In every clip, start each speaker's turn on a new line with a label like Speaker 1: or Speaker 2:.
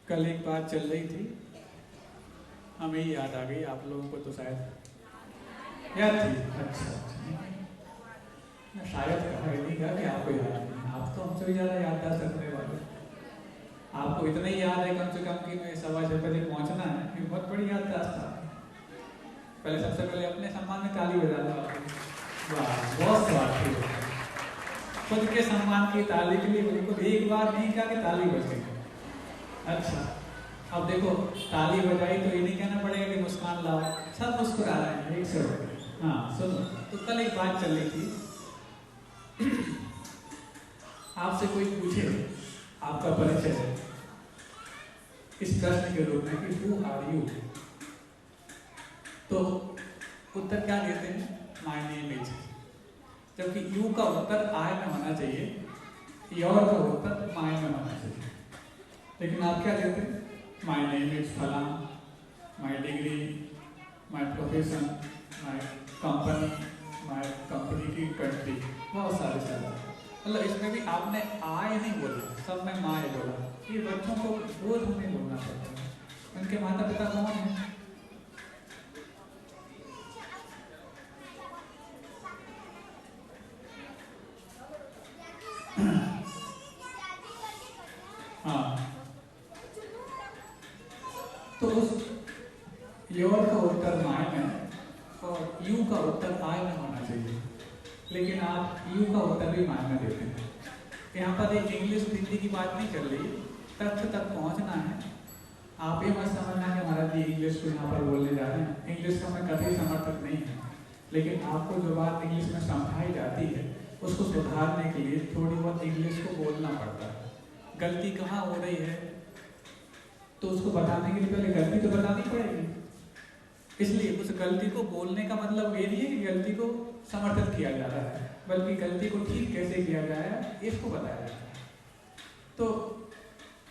Speaker 1: कल एक बात चल रही थी, हमें ही याद आ गई, आप लोगों को तो शायद याद थी। अच्छा शायद कहा नहीं कहा कि आपको याद नहीं, आप तो हमसे भी ज़्यादा याददाश्त रखने वाले। आपको इतना ही याद है कम से कम कि मैं 6:15 बजे पहुँचना है, ये बहुत बड़ी याददाश्त था। पहले सबसे पहले अपने सम्मान में ताली बजा दो आपको। वाह, बहुत स्वार्थी हो। खुद के सम्मान की ताली के लिए बिल्कुल एक बार नहीं कहा कि ताली बज गई। अच्छा, अब देखो ताली बजाई तो ये नहीं कहना पड़ेगा कि मुस्कान लाओ, सब मुस्कुरा रहे हैं एक से। हाँ सुनो, तो कल एक बात चल रही थी, आपसे कोई पूछे आपका परिचय इस प्रश्न के रूप में कि हु आर यू, तो उत्तर क्या देते हैं? My name is. जबकि यू का उत्तर आई में होना चाहिए, योर का उत्तर माय में होना चाहिए, लेकिन आप क्या देते हैं? माय नेम इज फलां, my degree, my profession, my company, my company की कंट्री, बहुत सारे सारे। मतलब इसमें भी आपने आय नहीं बोला, सब में माय बोला। ये बच्चों को रोज हमें बोलना पड़ता है। उनके माता पिता कौन है? हाँ, तो उस योर का उत्तर माय में और यू का उत्तर आय में होना चाहिए, लेकिन आप यू का उत्तर भी माय में देते हैं। यहाँ पर एक इंग्लिश हिंदी की बात नहीं चल रही, तथ्य तक पहुँचना है। आप ये मत समझना कि महाराज जी इंग्लिश को यहाँ पर बोलने जा रहे हैं। इंग्लिश का मैं कभी समर्थक नहीं है, लेकिन आपको जो बात इंग्लिश में समझाई जाती है उसको सुधारने के लिए थोड़ी बहुत इंग्लिश को बोलना पड़ता है। गलती कहाँ हो रही है तो उसको बताने के लिए पहले गलती तो बतानी पड़ेगी। इसलिए उस गलती को बोलने का मतलब ये नहीं है कि गलती को समर्थन किया जा रहा है, बल्कि गलती को ठीक कैसे किया जाए इसको बताया जाता है। तो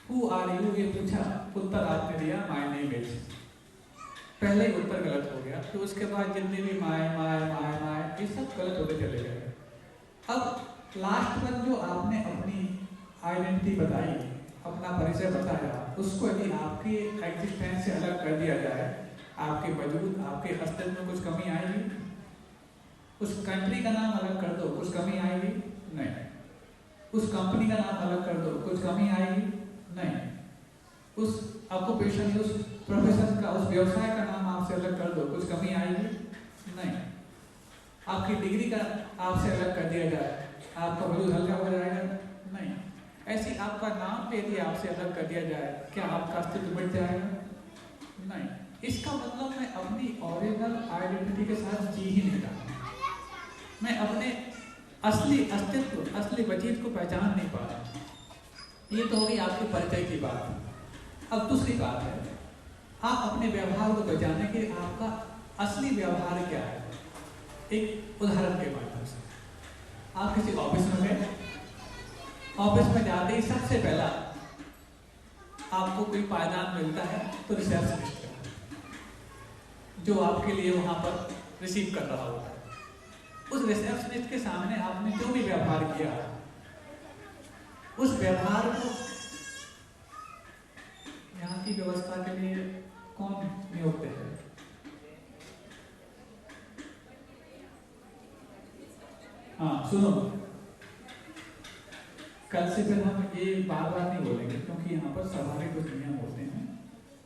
Speaker 1: हु आर यू ये पूछा, उत्तर आपने दिया माय नेम इज। पहले उत्तर गलत हो गया, तो उसके बाद जितने भी माय माय माय माय ये सब गलत होते चले गए। अब लास्ट में जो आपने अपनी आइडेंटिटी बताई, अपना परिचय बताया, उसको यदि आपके एग्जिस्टेंस से अलग कर दिया जाए, आपके वजूद आपके अस्तित्व में कुछ कमी आएगी? उस कंट्री का नाम अलग कर दो, कुछ कमी आएगी? नहीं। उस कंपनी का नाम अलग कर दो, कुछ कमी आएगी? नहीं। उस ऑक्यूपेशन, उस प्रोफेशन का, उस व्यवसाय का नाम आपसे अलग कर दो, कुछ कमी आएगी? नहीं। आपकी डिग्री का आपसे अलग कर दिया जाए, आपका वजूद हल्का हो जाएगा? नहीं। ऐसी आपका नाम पे यदि आपसे अलग कर दिया जाए, क्या आपका अस्तित्व मिट जाएगा? नहीं। इसका मतलब मैं अपनी ओरिजिनल आइडेंटिटी के साथ जी ही नहीं रहा, मैं अपने असली अस्तित्व, असली वजूद को पहचान नहीं पा रहा। ये तो होगी आपके परिचय की बात। अब दूसरी बात है, आप अपने व्यवहार को पहचानने के लिए आपका असली व्यवहार क्या है। एक उदाहरण के माध्यम से, आप किसी ऑफिस में गए, ऑफिस में जाते ही सबसे पहला आपको कोई पायदान मिलता है तो रिसेप्शनिस्ट का, जो आपके लिए वहां पर रिसीव कर रहा होता है। उस रिसेप्शनिस्ट के सामने आपने जो भी व्यवहार किया, उस व्यवहार को यहाँ की व्यवस्था के लिए कौन नियुक्त है? हाँ सुनो, कल से फिर हम ये बार बार नहीं बोलेंगे, क्योंकि यहाँ पर सभा के कुछ नियम होते हैं,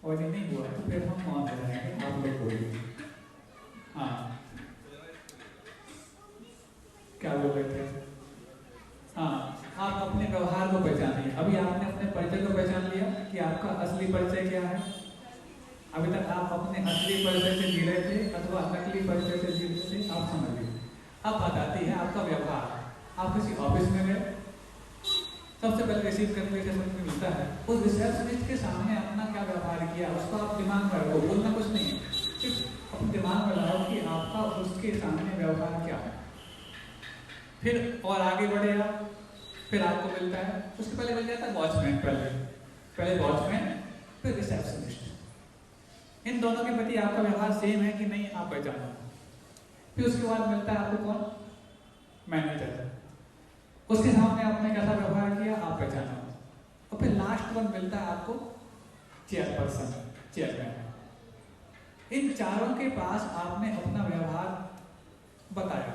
Speaker 1: और ये नहीं हुआ तो फिर हम मौन हो जाएंगे, आप लोग बोलिए। हाँ क्या बोल रहे थे? हाँ, आप अपने व्यवहार को पहचानिए। अभी आपने अपने परिचय को पहचान लिया कि आपका असली परिचय क्या है। अभी तक आप अपने असली परिचय से जी रहे थे अथवा नकली परिचय से जी रहे थे, आप समझ लीजिए। अब बात आती है आपका व्यवहार। आप किसी ऑफिस में गए, सबसे पहले रिसीव करने के लिए मिलता है, उस रिसेप्शनिस्ट के सामने अपना क्या व्यवहार किया उसको आप दिमाग में रखो, बोलना कुछ नहीं है, सिर्फ अपने दिमाग में लगाओ कि आपका उसके सामने व्यवहार क्या है। फिर और आगे बढ़ेगा, फिर आपको मिलता है, उसके पहले मिल जाता है वॉचमैन, पहले वॉचमैन, फिर रिसेप्शनिस्ट। इन दोनों के प्रति आपका व्यवहार सेम है कि नहीं, आप पहचानो। फिर उसके बाद मिलता है आपको कौन? मैनेजर। उसके सामने आपने कैसा व्यवहार किया, आप पहचानो। और फिर लास्ट वन मिलता है आपको चेयरपर्सन, चेयरमैन। इन चारों के पास आपने अपना व्यवहार बताया।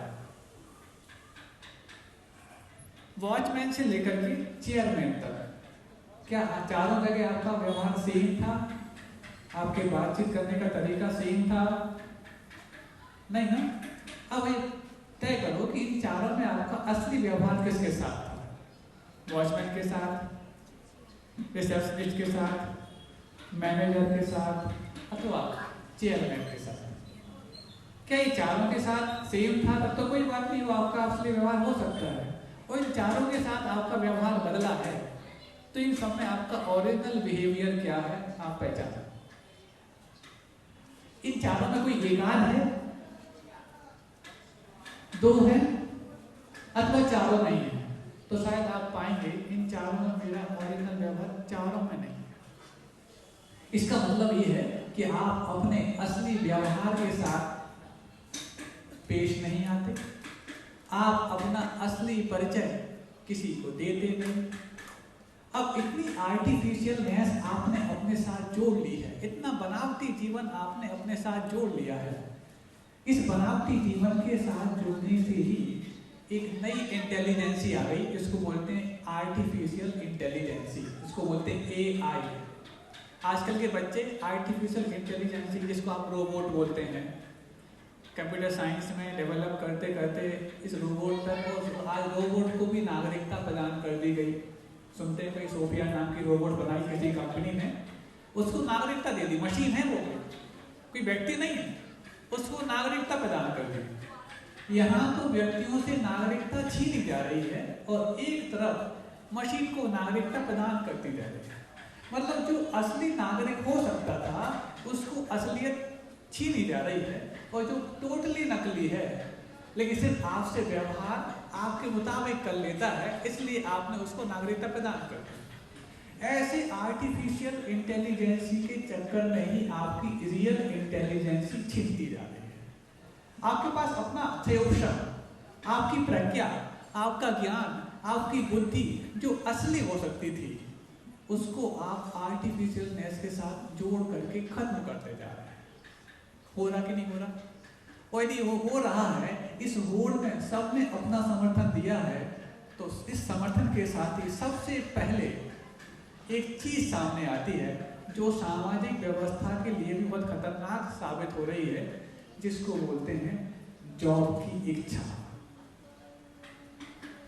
Speaker 1: वॉचमैन से लेकर के चेयरमैन तक क्या चारों जगह आपका व्यवहार सेम था? आपके बातचीत करने का तरीका सेम था? नहीं ना? अब तय करो कि इन चारों में आपका असली व्यवहार किसके साथ था? वॉचमैन के साथ, रिसेप्शनिस्ट के साथ, मैनेजर के साथ, अथवा चेयरमैन के साथ? क्या ये चारों के साथ सेम था? तब तो कोई बात नहीं, वो आपका असली व्यवहार हो सकता है। और इन चारों के साथ आपका व्यवहार बदला है, तो इन सब में आपका ओरिजिनल बिहेवियर क्या है आप पहचानो। इन चारों में कोई एकाध है, दो है, अथवा चारों नहीं है, तो शायद आप पाएंगे इन चारों में मेरा ओरिजिनल व्यवहार चारों में नहीं है। इसका मतलब ये है कि आप अपने असली व्यवहार के साथ पेश नहीं आते, आप अपना असली परिचय किसी को देते नहीं। अब इतनी आर्टिफिशियलनेस आपने अपने साथ जोड़ ली है, इतना बनावटी जीवन आपने अपने साथ जोड़ लिया है। इस बनावटी जीवन के साथ जुड़ने से ही एक नई इंटेलिजेंसी आ गई, इसको बोलते हैं आर्टिफिशियल इंटेलिजेंसी, इसको बोलते हैं AI। आजकल के बच्चे आर्टिफिशियल इंटेलिजेंसी, जिसको आप रोबोट बोलते हैं, कंप्यूटर साइंस में डेवलप करते करते इस रोबोट तक, और आज रोबोट को भी नागरिकता प्रदान कर दी गई। सुनते हैं कोई सोफिया नाम की रोबोट बनाई किसी कंपनी ने, उसको नागरिकता दे दी, मशीन है वो, कोई व्यक्ति नहीं है, उसको नागरिकता प्रदान कर दी। यहाँ तो व्यक्तियों से नागरिकता छीनी जा रही है और एक तरफ मशीन को नागरिकता प्रदान करती जा रही है। मतलब जो असली नागरिक हो सकता था उसको असलियत छीनी जा रही है, और जो टोटली नकली है लेकिन सिर्फ आपसे व्यवहार आपके मुताबिक कर लेता है, इसलिए आपने उसको नागरिकता प्रदान कर दी। ऐसे आर्टिफिशियल इंटेलिजेंसी के चक्कर में ही आपकी रियल इंटेलिजेंसी छिनती जा रही है। आपके पास अपना थ्योशन, आपकी प्रज्ञा, आपका ज्ञान, आपकी बुद्धि जो असली हो सकती थी, उसको आप आर्टिफिशियलनेस के साथ जोड़ करके खत्म करते जा रहे हैं। हो रहा कि नहीं हो रहा? और यदि वो हो रहा है, इस होड़ में सबने अपना समर्थन दिया है, तो इस समर्थन के साथ ही सबसे पहले एक चीज सामने आती है जो सामाजिक व्यवस्था के लिए भी बहुत खतरनाक साबित हो रही है, जिसको बोलते हैं जॉब की इच्छा।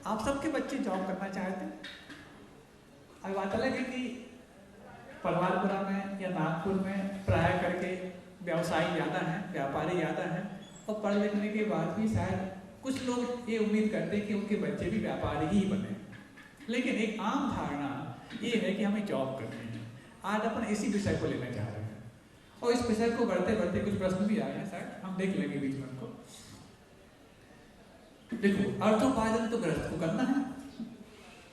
Speaker 1: आप सबके बच्चे जॉब करना चाहते हैं। अब बात अलग है कि परवारपुरा में या नागपुर में प्राय करके व्यवसायी ज़्यादा हैं, व्यापारी ज़्यादा हैं, और पढ़ लिखने के बाद भी शायद कुछ लोग ये उम्मीद करते हैं कि उनके बच्चे भी व्यापारी ही बने। लेकिन एक आम धारणा ये है कि हमें जॉब करनी है। आज अपन इसी विषय को लेना चाह रहे हैं, और इस विषय को बढ़ते बढ़ते कुछ प्रश्न भी आ रहे हैं, शायद हम देख लेंगे बीच में उनको। देखो, अर्थोपार्जन तो गृहस्थ को करना है,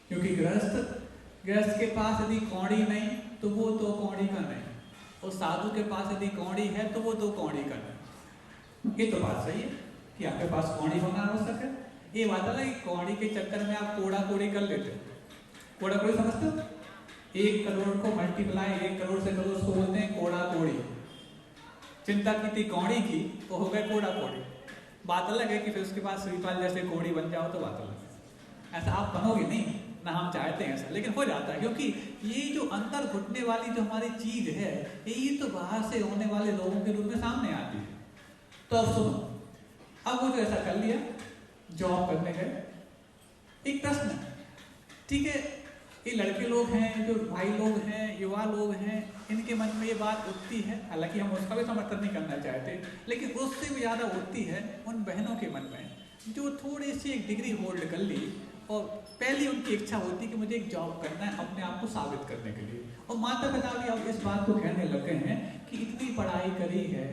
Speaker 1: क्योंकि गृहस्थ के पास यदि कौड़ी नहीं तो वो तो कौड़ी का नहीं, और साधु के पास यदि कौड़ी है तो वो तो कौड़ी का नहीं। ये तो बात सही है कि आपके पास कौड़ी होना आवश्यक है। ये बात है कि कौड़ी के चक्कर में आप कोड़ा कोड़ी कर लेते हो। कोड़ा कोड़ी समझते हो? 1 करोड़ को मल्टीप्लाई 1 करोड़ से करो, उसको बोलते हैं कोड़ा कोड़ी। चिंता की थी कौड़ी की, तो हो गए कोड़ा कोड़ी। बात अलग है कि फिर उसके बाद श्रीपाल जैसे कोड़ी बन जाओ तो बात अलग है। ऐसा आप बनोगे नहीं ना, हम चाहते हैं ऐसा, लेकिन हो जाता है, क्योंकि ये जो अंदर घुटने वाली जो हमारी चीज है, ये तो बाहर से होने वाले लोगों के रूप में सामने आती है। तो अब सुनो, अब वो जो ऐसा कर लिया, जॉब करने गए, एक प्रश्न है, ठीक है, ये लड़के लोग हैं, जो भाई लोग हैं, युवा लोग हैं, इनके मन में ये बात उठती है, हालांकि हम उसका भी समर्थन नहीं करना चाहते, लेकिन उससे भी ज़्यादा उठती है उन बहनों के मन में जो थोड़ी सी एक डिग्री होल्ड कर ली, और पहली उनकी इच्छा होती है कि मुझे एक जॉब करना है अपने आप को साबित करने के लिए। और माता पिता भी अब इस बात को कहने लगे हैं कि इतनी पढ़ाई करी है,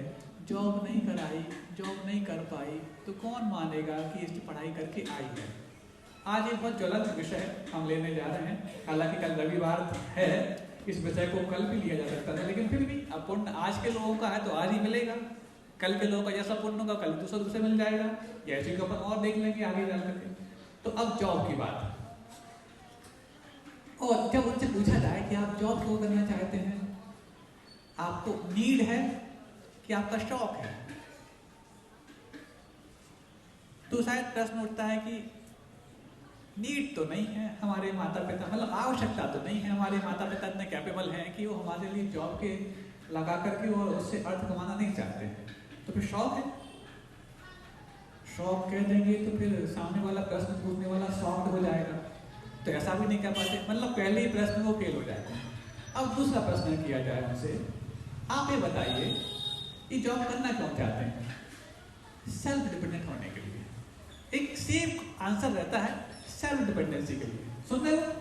Speaker 1: जॉब नहीं कराई, जॉब नहीं कर पाई, तो कौन मानेगा कि इसकी पढ़ाई करके आई है। आज एक बहुत ज्वलंत विषय हम लेने जा रहे हैं, हालांकि कल रविवार है, इस विषय को कल भी लिया जा सकता था, लेकिन फिर भी अब पुण्य आज के लोगों का है तो आज ही मिलेगा, कल के लोगों का जैसा पुण्य होगा कल दूसरे मिल जाएगा, या इसी को अपन और देख लेंगे आगे चल करके। तो अब जॉब की बात, और जब उनसे पूछा जाए कि आप जॉब क्यों करना चाहते हैं, आपको नीड है कि आपका शौक है? तो शायद प्रश्न उठता है कि नीड तो नहीं है, हमारे माता पिता मतलब आवश्यकता तो नहीं है, हमारे माता पिता इतने कैपेबल हैं कि वो हमारे लिए जॉब के लगा करके और उससे अर्थ कमाना नहीं चाहते हैं, तो फिर शौक है। शौक कह देंगे तो फिर सामने वाला प्रश्न पूछने वाला सॉफ्ट हो जाएगा, तो ऐसा भी नहीं कह पाते, मतलब पहले ही प्रश्न वो फेल हो जाते हैं। अब दूसरा प्रश्न किया जाए उनसे, आप ये बताइए कि जॉब करना क्यों चाहते हैं? सेल्फ डिपेंडेंट होने के लिए। एक सेम आंसर रहता है, सेल्फ डिपेंडेंसी के लिए। सुन रहे हो?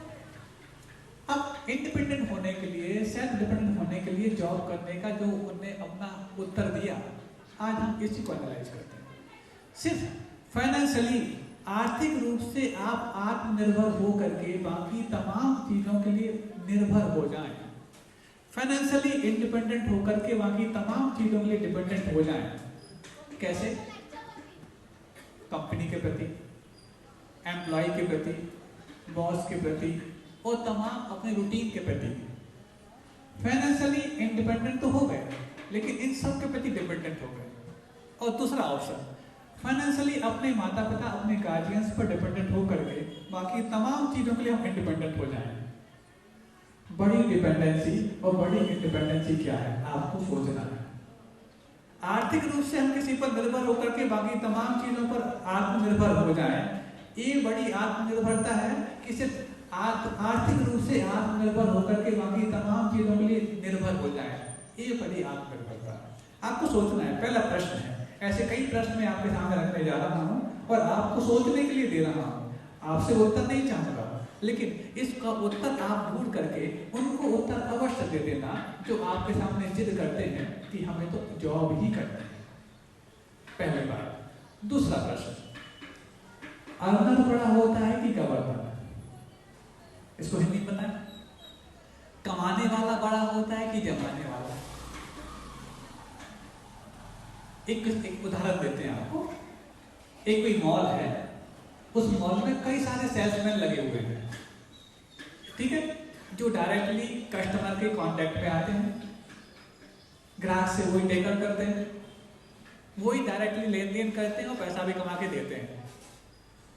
Speaker 1: अब इंडिपेंडेंट होने के लिए, सेल्फ डिपेंडेंट होने के लिए जॉब करने का जो उन्होंने अपना उत्तर दिया, आज हम इसी को एनालाइज करते हैं। सिर्फ फाइनेंशियली, आर्थिक रूप से आप आत्मनिर्भर हो करके बाकी तमाम चीजों के लिए निर्भर हो जाएं। फाइनेंशियली इंडिपेंडेंट होकर के बाकी तमाम चीजों के लिए डिपेंडेंट हो जाएं। कैसे? कंपनी के प्रति, एम्प्लॉय के प्रति, बॉस के प्रति और तमाम अपने रूटीन के प्रति। फाइनेंशियली इंडिपेंडेंट तो हो गए, लेकिन इन सब के प्रति डिपेंडेंट हो गए। और दूसरा ऑप्शन, फाइनेंशियली अपने माता पिता, अपने गार्जियंस पर डिपेंडेंट होकर के बाकी तमाम चीजों के लिए हम इंडिपेंडेंट हो जाएं। बड़ी डिपेंडेंसी और बड़ी इंडिपेंडेंसी क्या है, आपको सोचना है। आर्थिक रूप से हम किसी पर निर्भर होकर के बाकी तमाम चीजों पर आत्मनिर्भर हो जाएं, ये बड़ी आत्मनिर्भरता है कि सिर्फ आर्थिक रूप से आत्मनिर्भर होकर के बाकी तमाम चीजों के लिए निर्भर हो जाए, ये बड़ी आत्मनिर्भरता है। आपको सोचना है, पहला प्रश्न है। ऐसे कई प्रश्न मैं आपके सामने रखने जा रहा हूँ और आपको सोचने के लिए दे रहा हूँ, आपसे उत्तर नहीं चाहूंगा, लेकिन इसका उत्तर आप ढूंढ करके उनको उत्तर अवश्य दे देना जो आपके सामने जिद करते हैं कि हमें तो जॉब ही करनी है। पहली बात। दूसरा प्रश्न, अर्नर बड़ा होता है कि गवर्नर? इसको हिंदी पता है? कमाने वाला बड़ा होता है कि जमाने वाला? एक उदाहरण देते हैं आपको। एक कोई मॉल है, उस मॉल में कई सारे सेल्समैन लगे हुए हैं, ठीक है, जो डायरेक्टली कस्टमर के कांटेक्ट में आते हैं, ग्राहक से वही टेकअप करते हैं, वही डायरेक्टली लेन देन करते हैं और पैसा भी कमा के देते हैं।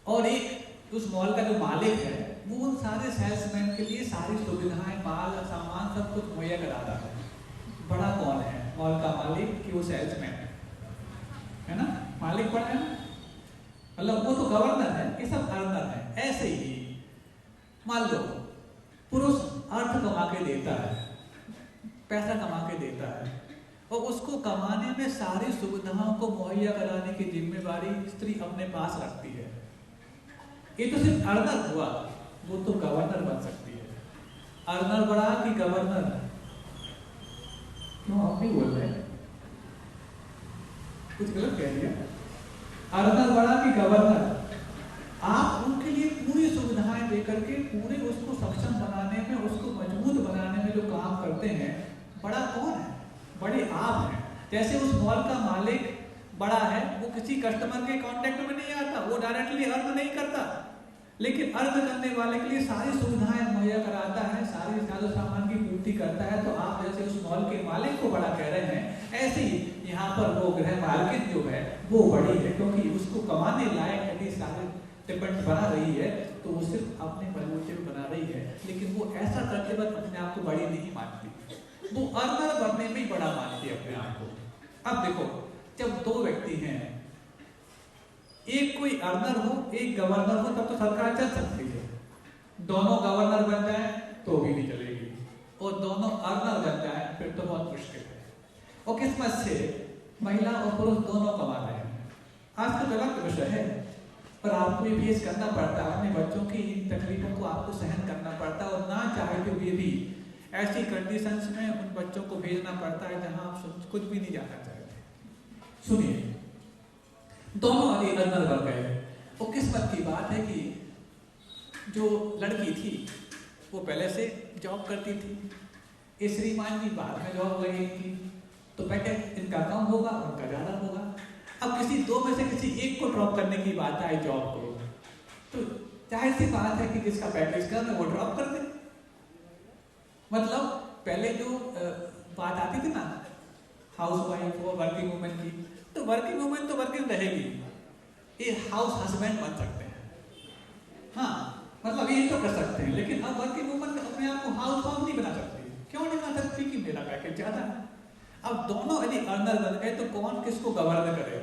Speaker 1: और एक उस मॉल का जो मालिक है, वो उन सारे सेल्समैन के लिए सारी सुविधाएं, माल, सामान सब कुछ मुहैया कराता है। बड़ा कौन है, मॉल का मालिक कि वो सेल्समैन? है ना, मालिक बड़ा है, मतलब वो तो गवर्नर है, ये सब अर्नर है। ऐसे ही मान लो पुरुष अर्थ कमा के देता है, पैसा कमा के देता है, और उसको कमाने में सारी सुविधाओं को मुहैया कराने की जिम्मेवारी स्त्री अपने पास रखती है। ये तो सिर्फ अर्नर हुआ, वो तो गवर्नर बन सकती है। अर्नर बड़ा कि गवर्नर? क्यों आप भी बोल रहे हैं? कुछ गलत कह दिया? अर्नर बड़ा कि गवर्नर? आप उनके लिए पूरी सुविधाएं देकर के पूरे उसको सक्षम बनाने में, उसको मजबूत बनाने में जो काम करते हैं, बड़ा कौन है? बड़े आप हैं। जैसे उस मॉल का मालिक बड़ा है, वो किसी कस्टमर के कांटेक्ट में नहीं आता, वो डायरेक्टली अर्न नहीं करता, लेकिन अर्न करने वाले के लिए सारी सुविधाएं मुहैया कराता है, सारी साजो सामान की पूर्ति करता है। तो आप जैसे उस मॉल के मालिक को बड़ा कह रहे हैं, ऐसे ही यहाँ पर वो गृह मालकिन जो है वो बड़ी है, क्योंकि उसको कमाने लायक यदि सारे डिपेंड बना रही है तो वो सिर्फ अपने बलबूते पे बना रही है, लेकिन वो ऐसा करते वक्त अपने आप को बड़ी नहीं मानती, वो अर्नर बनने में ही बड़ा मानती है अपने आप को। अब देखो, जब दो व्यक्ति हैं, एक कोई अर्नर हो, एक गवर्नर हो, तब तो सरकार चल सकती है। दोनों गवर्नर बन जाए तो भी नहीं चलेगी, और दोनों अर्नर बन जाए फिर तो बहुत मुश्किल है। और किस्मत से महिला और पुरुष दोनों कमा रहे हैं। आज तो गलत विषय है, पर आपको ये फेस करना पड़ता है, अपने बच्चों की इन तकलीफों को आपको सहन करना पड़ता है, और ना चाहते हुए भी ऐसी कंडीशंस में उन बच्चों को भेजना पड़ता है जहां आप कुछ भी नहीं जाना चाहते। सुनिए, दोनों अर्नर बन गए। वो किस्मत की बात है कि जो लड़की थी वो पहले से जॉब करती थी, ये श्रीमान जी बाद में जॉब लगी थी, तो पैकेज इनका कम होगा, उनका ज्यादा होगा। अब किसी दो में से किसी एक को ड्रॉप करने की बात आई जॉब को, तो जाहिर सी बात है कि जिसका पैकेज कम है वो ड्रॉप कर दे। मतलब पहले जो बात आती थी ना हाउस वाइफ और वर्किंग वुमेन की, तो वर्किंग वुमेन तो वर्किंग रहेगी, ये हाउस हस्बैंड बन सकते हैं, हाँ मतलब ये तो कर सकते हैं, लेकिन अब वर्किंग वुमेन अपने आप को हाउस वाइफ नहीं बना सकती। क्यों नहीं बना सकती? कि मेरा पैकेज ज्यादा है। अब दोनों यदि अर्नर बन गए तो कौन किसको गवर्न करे?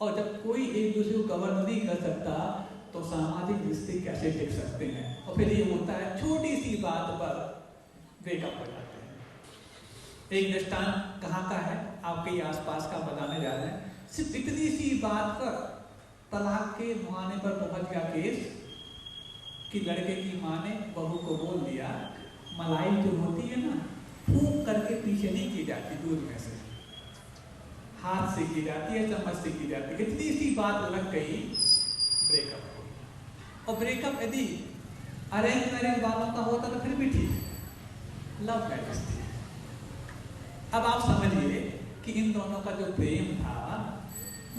Speaker 1: और जब कोई एक दूसरे को गवर्न नहीं कर सकता तो सामाजिक रिश्ते कैसे टिक सकते हैं? और फिर ये होता है छोटी सी बात पर ब्रेकअप हो जाते हैं। एक दृष्टांत कहाँ का है, आपके आसपास का बताने जा रहे हैं। सिर्फ इतनी सी बात पर तलाक के मुहाने पर पहुंच गया केस कि लड़के की माँ ने बहू को बोल दिया मलाई जो होती है ना फूंक करके पीछे नहीं की जाती, दूध में से हाथ से की जाती है, चम्मच से की जाती है। इतनी सी बात लग गई, ब्रेकअप हो गया। और ब्रेकअप यदि अरेंज मैरिज वालों का होता तो फिर भी ठीक, लव मैरिज थी। अब आप समझिए कि इन दोनों का जो प्रेम था,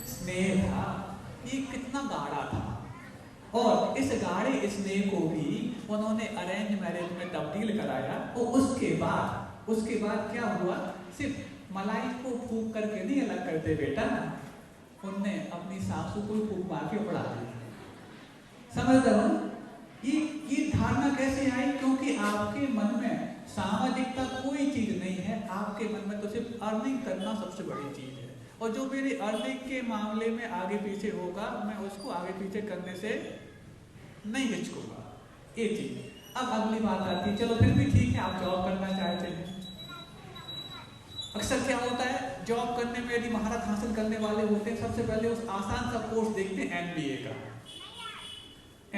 Speaker 1: स्नेह था, ये कितना गाढ़ा था। और इस गाढ़े स्नेह को भी उन्होंने अरेंज मैरिज में तब्दील कराया। और उसके बाद क्या हुआ? सिर्फ मलाई को फूंक करके नहीं अलग करते बेटा, उनने अपनी सासू को फूंक मार के उड़ा दिया। समझ रहे हो? ये धारणा कैसे आई? क्योंकि आपके मन में सामाजिकता कोई चीज नहीं है, आपके मन में तो सिर्फ अर्निंग करना सबसे बड़ी चीज है। और जो मेरी अर्निंग के मामले में आगे पीछे होगा, मैं उसको आगे पीछे करने से नहीं हिचकूंगा, ये चीज। अब अगली बात आती है, चलो फिर भी ठीक है, आप जॉब करना चाहते हैं। अक्सर क्या होता है, जॉब करने में यदि महारत हासिल करने वाले होते हैं, सबसे पहले उस आसान सा कोर्स देखते हैं MBA का।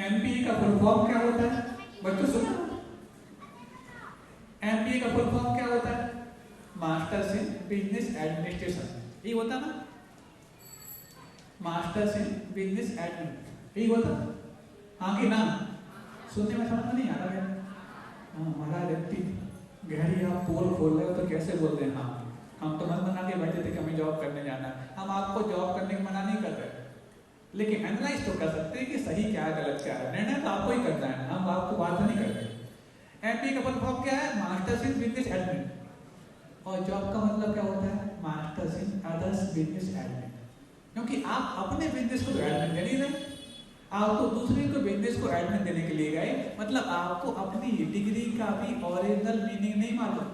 Speaker 1: MBA का फुल फॉर्म क्या होता है बच्चों? सुनो, MBA का फुल फॉर्म क्या होता है? मास्टर्स इन बिजनेस एडमिनिस्ट्रेशन, ये होता ना, मास्टर्स इन बिजनेस एडमिन, यही होता। हाँ कि ना? सुनने में समझ नहीं आ रहा है? हाँ, महाराज व्यक्ति गहरी आप पोल खोल रहे हो तो कैसे बोल रहे हैं? हाँ, हम तो मन बना के बैठे थे कि हमें जॉब करने जाना है। हम आपको जॉब करने को मना नहीं कर रहे, लेकिन एनालाइज तो कर सकते हैं कि सही क्या है, गलत क्या है। निर्णय तो आपको ही करना है, हम आपको बात नहीं कर रहे। MBA का फुल फॉर्म क्या है? Masters in business admin. और जॉब का मतलब क्या होता है? Masters in others business admin. क्योंकि आप अपने बिजनेस को तो एडमिन दे नहीं रहे, आप तो दूसरे को बिजनेस को एडमिन देने के लिए गए। मतलब आपको अपनी डिग्री का भी ओरिजिनल मीनिंग नहीं मालूम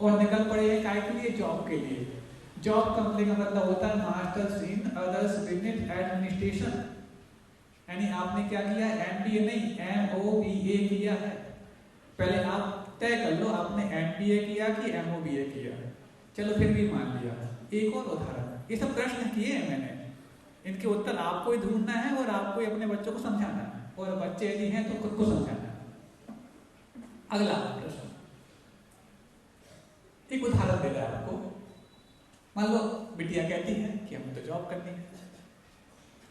Speaker 1: और निकल पड़े हैं काय के लिए? जॉब के लिए। जॉब करने का मतलब होता है masters in others business administration. यानी आपने क्या किया? MBA नहीं, MOBA किया है। पहले आप तय कर लो आपने MBA किया कि MOBA किया। चलो फिर भी मान लिया। एक और उदाहरण, ये सब प्रश्न किए हैं मैंने, इनके उत्तर आपको ही ढूंढना है और आपको ही अपने बच्चों को समझाना है, और बच्चे यदि हैं तो खुद को समझाना है। अगला प्रश्न, एक उदाहरण दे रहा है आपको। मान लो बिटिया कहती है कि हमें तो जॉब करनी है।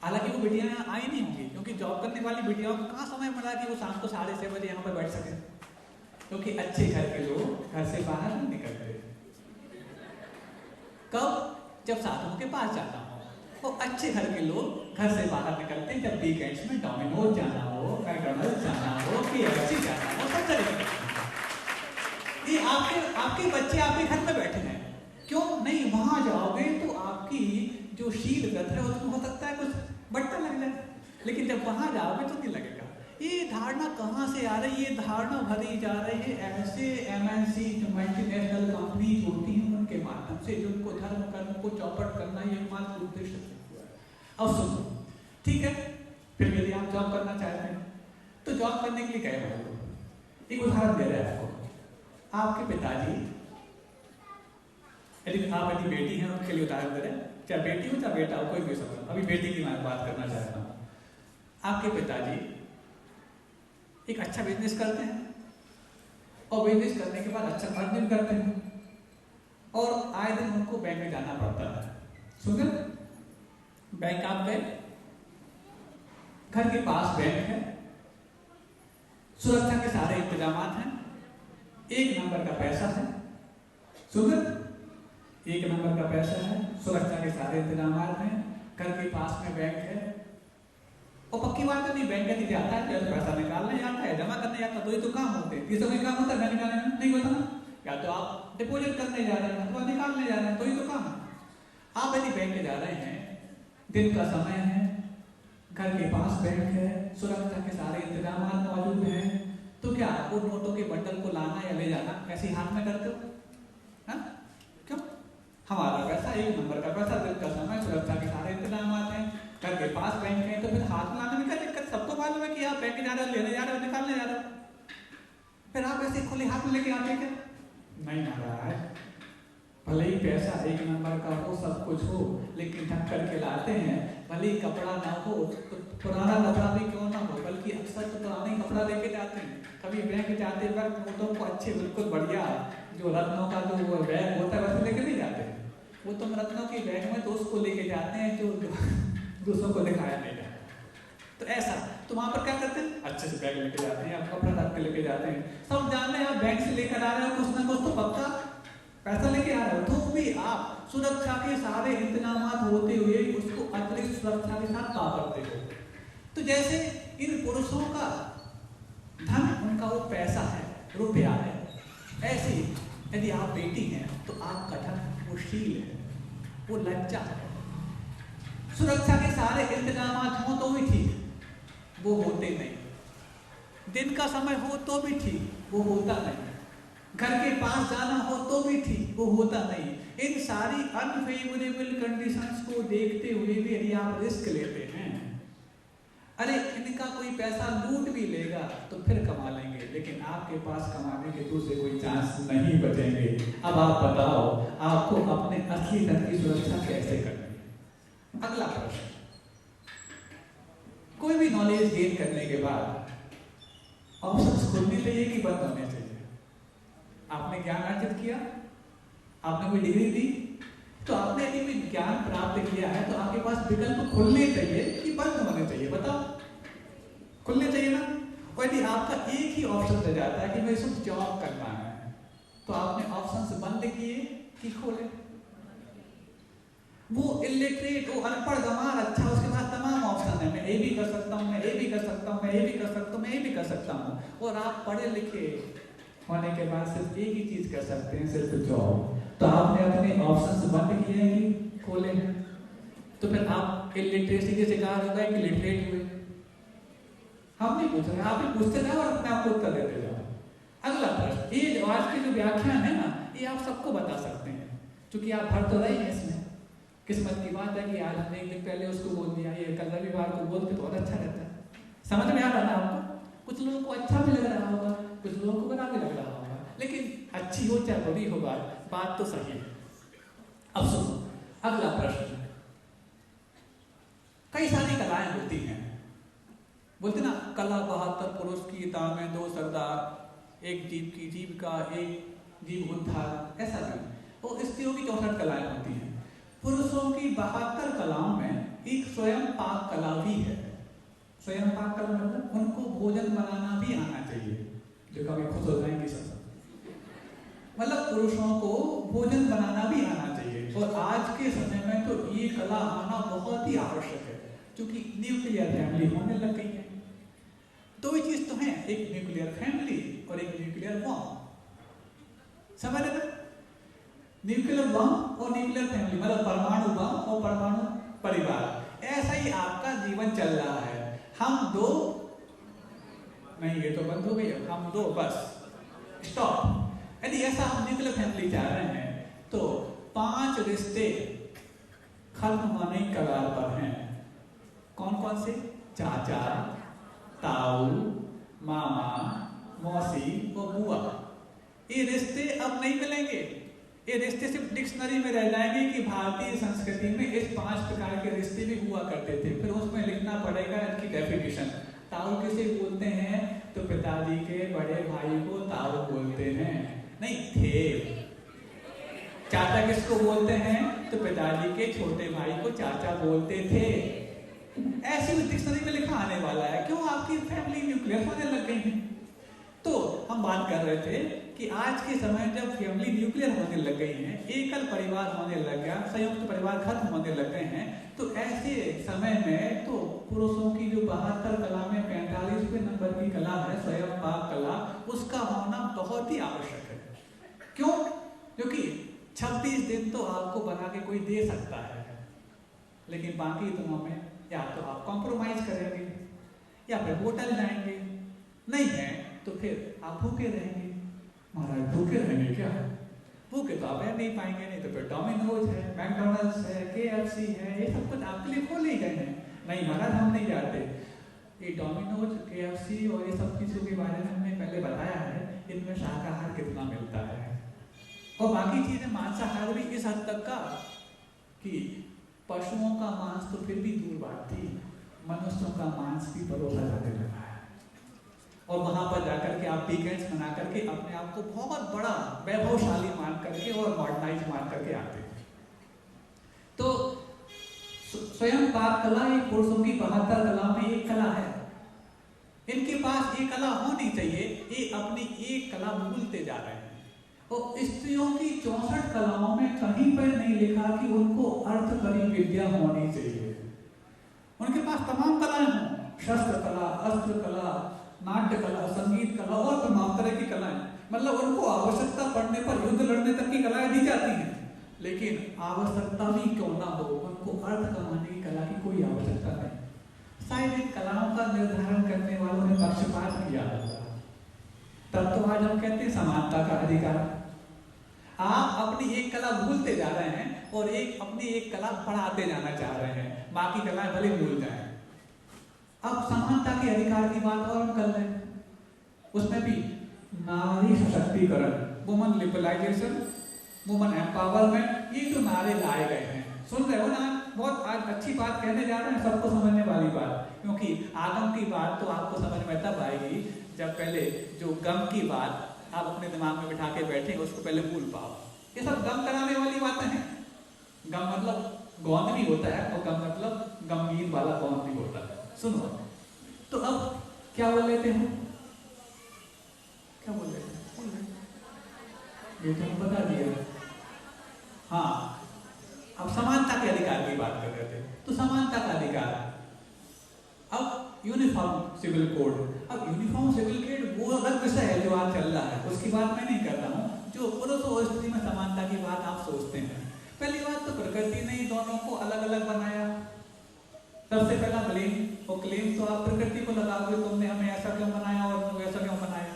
Speaker 1: हालांकि वो बिटिया यहाँ आई नहीं होंगी, क्योंकि जॉब करने वाली बिटियाओं को कहाँ समय मिला कि वो शाम को 6:30 बजे यहाँ पर बैठ सके। क्योंकि अच्छे घर के लोग घर से बाहर नहीं निकलते। कब? जब साधुओं के पास जाता हो। वो अच्छे घर के लोग घर से बाहर निकलते हैं जब वीकेंड्स में डोमिनोज जाना हो, मैकडॉनल्ड्स जाना हो, KFC जाना हो, सब चले जाते हैं। ये आपके बच्चे आपके घर में बैठे हैं, क्यों नहीं? वहां जाओगे तो आपकी जो शील व्रत है उसमें हो सकता है कुछ बट्टा लग जाए, लेकिन जब वहां जाओगे तो नहीं लगेगा। ये धारणा कहाँ से आ रही है? ये धारणा भरी जा रही है ऐसे MNC जो मल्टीनेशनल कंपनीज होती हैं उनके माध्यम से, जो उनको धर्म कर्म को चौपट करना ये एकमात्र उद्देश्य है। अब सुनो, ठीक है, फिर यदि आप जॉब करना चाहते हैं तो जॉब करने के लिए क्या है? एक उदाहरण दे रहे हैं आपको। आपके पिताजी, यदि बेटी हैं उनके लिए उदाहरण दे रहे हैं, चाहे बेटी हो चाहे बेटा हो, कोई भी समझ। अभी बेटी की मैं बात करना चाहता हूँ। आपके पिताजी एक अच्छा बिजनेस करते हैं और बिजनेस करने के बाद अच्छा अर्निंग करते हैं और आए दिन उनको बैंक में जाना पड़ता है। सुन, बैंक आप गए, घर के पास बैंक है, सुरक्षा के सारे इंतजाम हैं, 1 नंबर का पैसा है। सुन, 1 नंबर का पैसा है, सुरक्षा के सारे इंतजाम हैं, घर के पास में बैंक है। और पक्की बात नहीं, बैंक यदि जाता है तो पैसा निकालने जाता है, जमा करने जाता है, तो ये तो काम होते हैं। ये सब काम होता है बैंक निकालने में नहीं होता ना। या तो आप डिपॉजिट करने जा रहे हैं अथवा निकालने जा रहे हैं, तो ही तो काम है। आप यदि बैंक जा रहे हैं, दिन का समय है, घर के पास बैंक है, सुरक्षा के सारे इंतजाम मौजूद हैं, तो क्या वो नोटों के बंडल को लाना या ले जाना ऐसे हाथ में करते हो? हाँ? क्यों? हमारा पैसा एक नंबर का पैसा, दिन का समय, सुरक्षा के सारे इंतजाम हैं, घर के पास बैंक है, तो फिर हाथ में लाने में क्या दिक्कत? सबको मालूम है कि आप बैंक जा रहे हो, लेने जा रहे हो, निकालने जा रहे हो, फिर आप ऐसे खुले हाथ में लेके आते हैं क्या? नहीं महाराज, भले ही पैसा एक नंबर का हो, सब कुछ हो, लेकिन ढक करके लाते हैं। भले ही कपड़ा ना हो तो पुराना कपड़ा भी क्यों ना हो, बल्कि अक्सर तो पुराना ही कपड़ा लेके जाते हैं। कभी बैंक जाते वक्त नोटों को अच्छे बिल्कुल बढ़िया जो रत्नों का जो बैग होता है वैसे लेके नहीं जाते। वो तो रत्नों के बैग में तो उसको लेके जाते हैं जो दूसरों को दिखाया नहीं जाता। तो ऐसा तो वहां पर क्या करते हैं? अच्छे से बैग लेके जाते हैं, कपड़ा रख के लेके जाते हैं। सब जान रहे हैं आप बैंक से लेकर आ रहे हो कुछ ना कुछ तो पक्का पैसा लेके आ रहे हो, तो भी आप सुरक्षा के सारे इंतजाम होते हुए उसको अतिरिक्त सुरक्षा के साथ वापरते हो। तो जैसे इन पुरुषों का धन, उनका वो पैसा है, रुपया है, ऐसे यदि आप बेटी हैं तो आपका धन वो शील है, वो लज्जा है। सुरक्षा के सारे इंतजाम हो तो भी ठीक, वो होते नहीं। दिन का समय हो तो भी ठीक, वो होता नहीं। घर के पास जाना हो तो भी ठीक, वो होता नहीं। इन सारी अनफेवरेबल कंडीशंस को देखते हुए भी यदि आप रिस्क लेते हैं, अरे इनका कोई पैसा लूट भी लेगा तो फिर कमा लेंगे, लेकिन आपके पास कमाने के दूसरे कोई चांस नहीं बचेंगे। अब आप बताओ आपको अपने असली धन की सुरक्षा कैसे करनी है? अगला प्रश्न, कोई भी नॉलेज गेन करने के बाद ऑप्शंस खुलने चाहिए कि बंद होने चाहिए? आपने ज्ञान अर्जित किया, आपने कोई डिग्री दी, तो आपने यदि कोई ज्ञान प्राप्त किया है तो आपके पास विकल्प खुलने चाहिए कि बंद होने चाहिए? बताओ, खुलने चाहिए ना। और यदि आपका एक ही ऑप्शन रह जाता है कि मुझे सिर्फ जॉब करना है, तो आपने ऑप्शंस बंद किए कि खोले? वो इलिटरेट, वो अनपढ़ गंवार, अच्छा उसके पास तमाम ऑप्शन है, मैं ये भी कर सकता हूँ, मैं ये भी कर सकता हूँ, मैं ये भी कर सकता हूँ, मैं ये भी कर सकता हूँ, और आप पढ़े लिखे होने के बाद सिर्फ एक ही चीज कर सकते हैं, सिर्फ जॉब। तो आपने अपने ऑप्शंस बंद किए हैं कि खोले हैं? तो फिर आप इलिटरेसी के शिकार हो गए कि लिटरेट हुए? हम नहीं पूछ रहे, आप ही पूछते जाओ और अपने आप को उत्तर देते जाओ। अगला प्रश्न, ये आज के जो व्याख्यान है ना, ये आप सबको बता सकते हैं, क्योंकि आप भर तो रहे हैं इसमें। किस्मत की बात है कि आज हमने एक दिन पहले उसको बोल दिया, ये कल रविवार को बोलते तो बहुत अच्छा रहता है। समझ में आ रहा है आपको? कुछ लोगों को अच्छा भी लग रहा होगा, कुछ लोगों को बुरा भी लग रहा होगा, लेकिन अच्छी हो चाहे बुरी हो बात तो सही है। अब सुनो अगला प्रश्न, कई सारी कलाएं होती हैं, बोलते ना कला 72 पुरुष की तामें 2 सरदार, एक जीव की जीविका, एक जीव उद्धार, ऐसा नहीं। तो स्त्रियों की 64 कलाएं होती हैं। पुरुषों की 72 कलाओं में एक स्वयं पाक कला भी है। स्वयं पाक कला मतलब उनको भोजन बनाना भी आना चाहिए, जो कभी खुश हो जाएंगे सब। मतलब पुरुषों को भोजन बनाना भी आना चाहिए, और आज के समय में तो ये कला आना बहुत ही आवश्यक है, क्योंकि न्यूक्लियर फैमिली होने लग गई है। दो ही चीज तो है, एक न्यूक्लियर फैमिली और एक न्यूक्लियर बॉम्ब। समझ रहे ना? न्यूक्लियर बॉम्ब और न्यूक्लियर फैमिली मतलब परमाणु बम और परमाणु परिवार। ऐसा ही आपका जीवन चल रहा है। हम दो नहीं, ये तो बंद हो गई, हम दो बस स्टॉप। यदि ऐसा हम न्यूक्लियर फैमिली चाह रहे हैं तो 5 रिश्ते खत्म होने की कगार पर हैं। कौन कौन से? चाचा, ताऊ, मामा, मौसी और बुआ। ये रिश्ते अब नहीं मिलेंगे। ये रिश्ते सिर्फ डिक्शनरी में रह जाएंगे कि भारतीय संस्कृति में इस 5 प्रकार के रिश्ते भी हुआ करते थे। फिर उसमें लिखना पड़ेगा इनकी डेफिनेशन। ताऊ किसे बोलते हैं? तो पिताजी के बड़े भाई को ताऊ बोलते हैं, नहीं थे। चाचा किसको बोलते हैं? तो पिताजी के छोटे भाई को चाचा बोलते थे। ऐसे भी डिक्शनरी में लिखा आने वाला है। क्यों? आपकी फैमिली न्यूक्लियर होने लग गई है। तो हम बात कर रहे थे कि आज के समय जब फैमिली न्यूक्लियर होने लग गई है, एकल परिवार होने लग गया, संयुक्त परिवार खत्म होने लग गए हैं, तो ऐसे समय में तो पुरुषों की जो 72 कला में 45वें नंबर की कला है स्वयं पाक कला, उसका होना बहुत ही आवश्यक है। क्यों क्योंकि 26 दिन तो आपको बना के कोई दे सकता है, लेकिन बाकी दिनों में या तो आप कॉम्प्रोमाइज करेंगे या फिर होटल जाएंगे, नहीं है तो फिर आप भूखे रहेंगे। महाराज भूखे रहेंगे क्या? भूखे तो आप रह नहीं पाएंगे, नहीं तो फिर डोमिनोज है, मैकडोनल्ड्स है, KFC है, ये सब कुछ आपके लिए खोल ही गए हैं। नहीं महाराज हम नहीं जाते। ये डोमिनोज, KFC और ये सब चीज़ों के बारे में हमने पहले बताया है, इनमें शाकाहार कितना मिलता है और बाकी चीज़ें मांसाहार भी इस हद तक का कि पशुओं का मांस तो फिर भी दूर बात थी, मनुष्यों का मांस भी परोसा जाने लगा है। और वहां पर जाकर के आप वीकेंड्स मना करके अपने आप को बहुत बड़ा वैभवशाली मान करके और मॉडर्नाइज मान करके आते हैं। तो स्वयं पाक कला एक पुरुषों की 72 कला में एक कला है। इनके पास ये कला होनी चाहिए, ये अपनी एक कला भूलते जा रहे हैं। और स्त्रियों की 64 कलाओं में कहीं पर नहीं लिखा कि उनको अर्थकरी विद्या होनी चाहिए। उनके पास तमाम कलाएं हों, शस्त्र कला, अस्त्र कला, नाट्य कला, संगीत कला और तमाम तरह की कलाएं, मतलब उनको आवश्यकता पड़ने पर युद्ध लड़ने तक की कलाएं दी जाती हैं, लेकिन आवश्यकता भी क्यों ना हो, उनको अर्थ कमाने की कला की कोई आवश्यकता नहीं। शायद इन कलाओं का निर्धारण करने वालों ने पक्षपात किया होगा, तब तो आज हम कहते हैं समानता का अधिकार। आप अपनी एक कला भूलते जा रहे हैं और अपनी एक कला बढ़ाते जाना चाह रहे हैं, बाकी कलाएं भले भूल जाएं। अब समानता के अधिकार की बात और हम कर रहे हैं, उसमें भी नारी सशक्तिकरण, वुमन लिबरलाइजेशन, वुमन एम्पावरमेंट, ये जो नारे लाए गए हैं, सुन रहे हो ना? बहुत आज अच्छी बात कहने जा रहे हैं, सबको समझने वाली बात, क्योंकि आगम की बात तो आपको समझ में तब आएगी जब पहले जो गम की बात आप अपने दिमाग में बिठा के बैठे उसको पहले भूल पाओ। ये सब गम कराने वाली बातें हैं। गम मतलब गौन भी होता है और गम मतलब गमगीन वाला गौन भी होता है। सुनो, तो अब क्या बोल लेते हैं, क्या बोल लेते हैं, ये तो हम बता दिया। हाँ, अब समानता के अधिकार की बात कर रहे थे, तो समानता का अधिकार, अब यूनिफॉर्म सिविल कोड, अब यूनिफॉर्म सिविल कोड वो अलग विषय है जो आज चल रहा है, उसकी बात मैं नहीं कर रहा हूँ। जो पुरुष और स्त्री में समानता की बात आप सोचते हैं, पहली बात तो प्रकृति ने दोनों को अलग अलग बनाया। सबसे पहला ब्लेम और क्लेम तो आप प्रकृति को लगाओगे, तुमने हमें ऐसा क्यों बनाया और वैसा क्यों बनाया।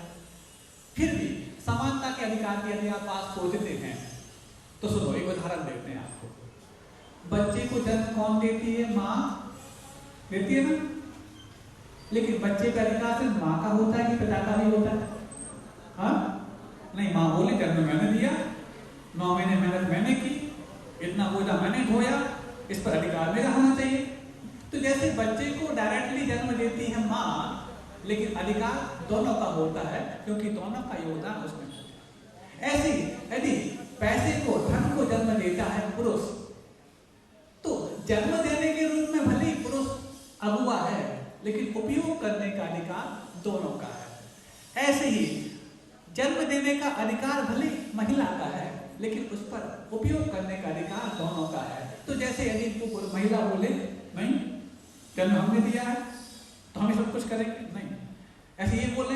Speaker 1: फिर भी समानता के अधिकार की यदि आप बात सोचते हैं तो सुनो, एक उदाहरण देते हैं आपको। बच्चे को जन्म कौन देती है? माँ देती है ना, लेकिन बच्चे का अधिकार सिर्फ माँ का होता है कि पिता का भी होता है? हाँ नहीं, माँ बोले जन्म मैंने दिया, 9 महीने मेहनत मैंने की, इतना बोझा मैंने ढोया, इस पर अधिकार मेरा होना चाहिए। तो जैसे बच्चे को डायरेक्टली जन्म देती है माँ, लेकिन अधिकार दोनों का होता है क्योंकि दोनों का योगदान उसमें। ऐसे यदि पैसे को, धन को जन्म देता है पुरुष, तो जन्म देने के रूप में भले ही पुरुष अगुआ है, लेकिन उपयोग करने का अधिकार दोनों का है। ऐसे ही जन्म देने का अधिकार भले महिला का है, लेकिन उस पर उपयोग करने का अधिकार दोनों का है। तो जैसे यदि महिला बोले नहीं जन्म हमने दिया है तो हम सब कुछ करेंगे, नहीं, ऐसे ये बोले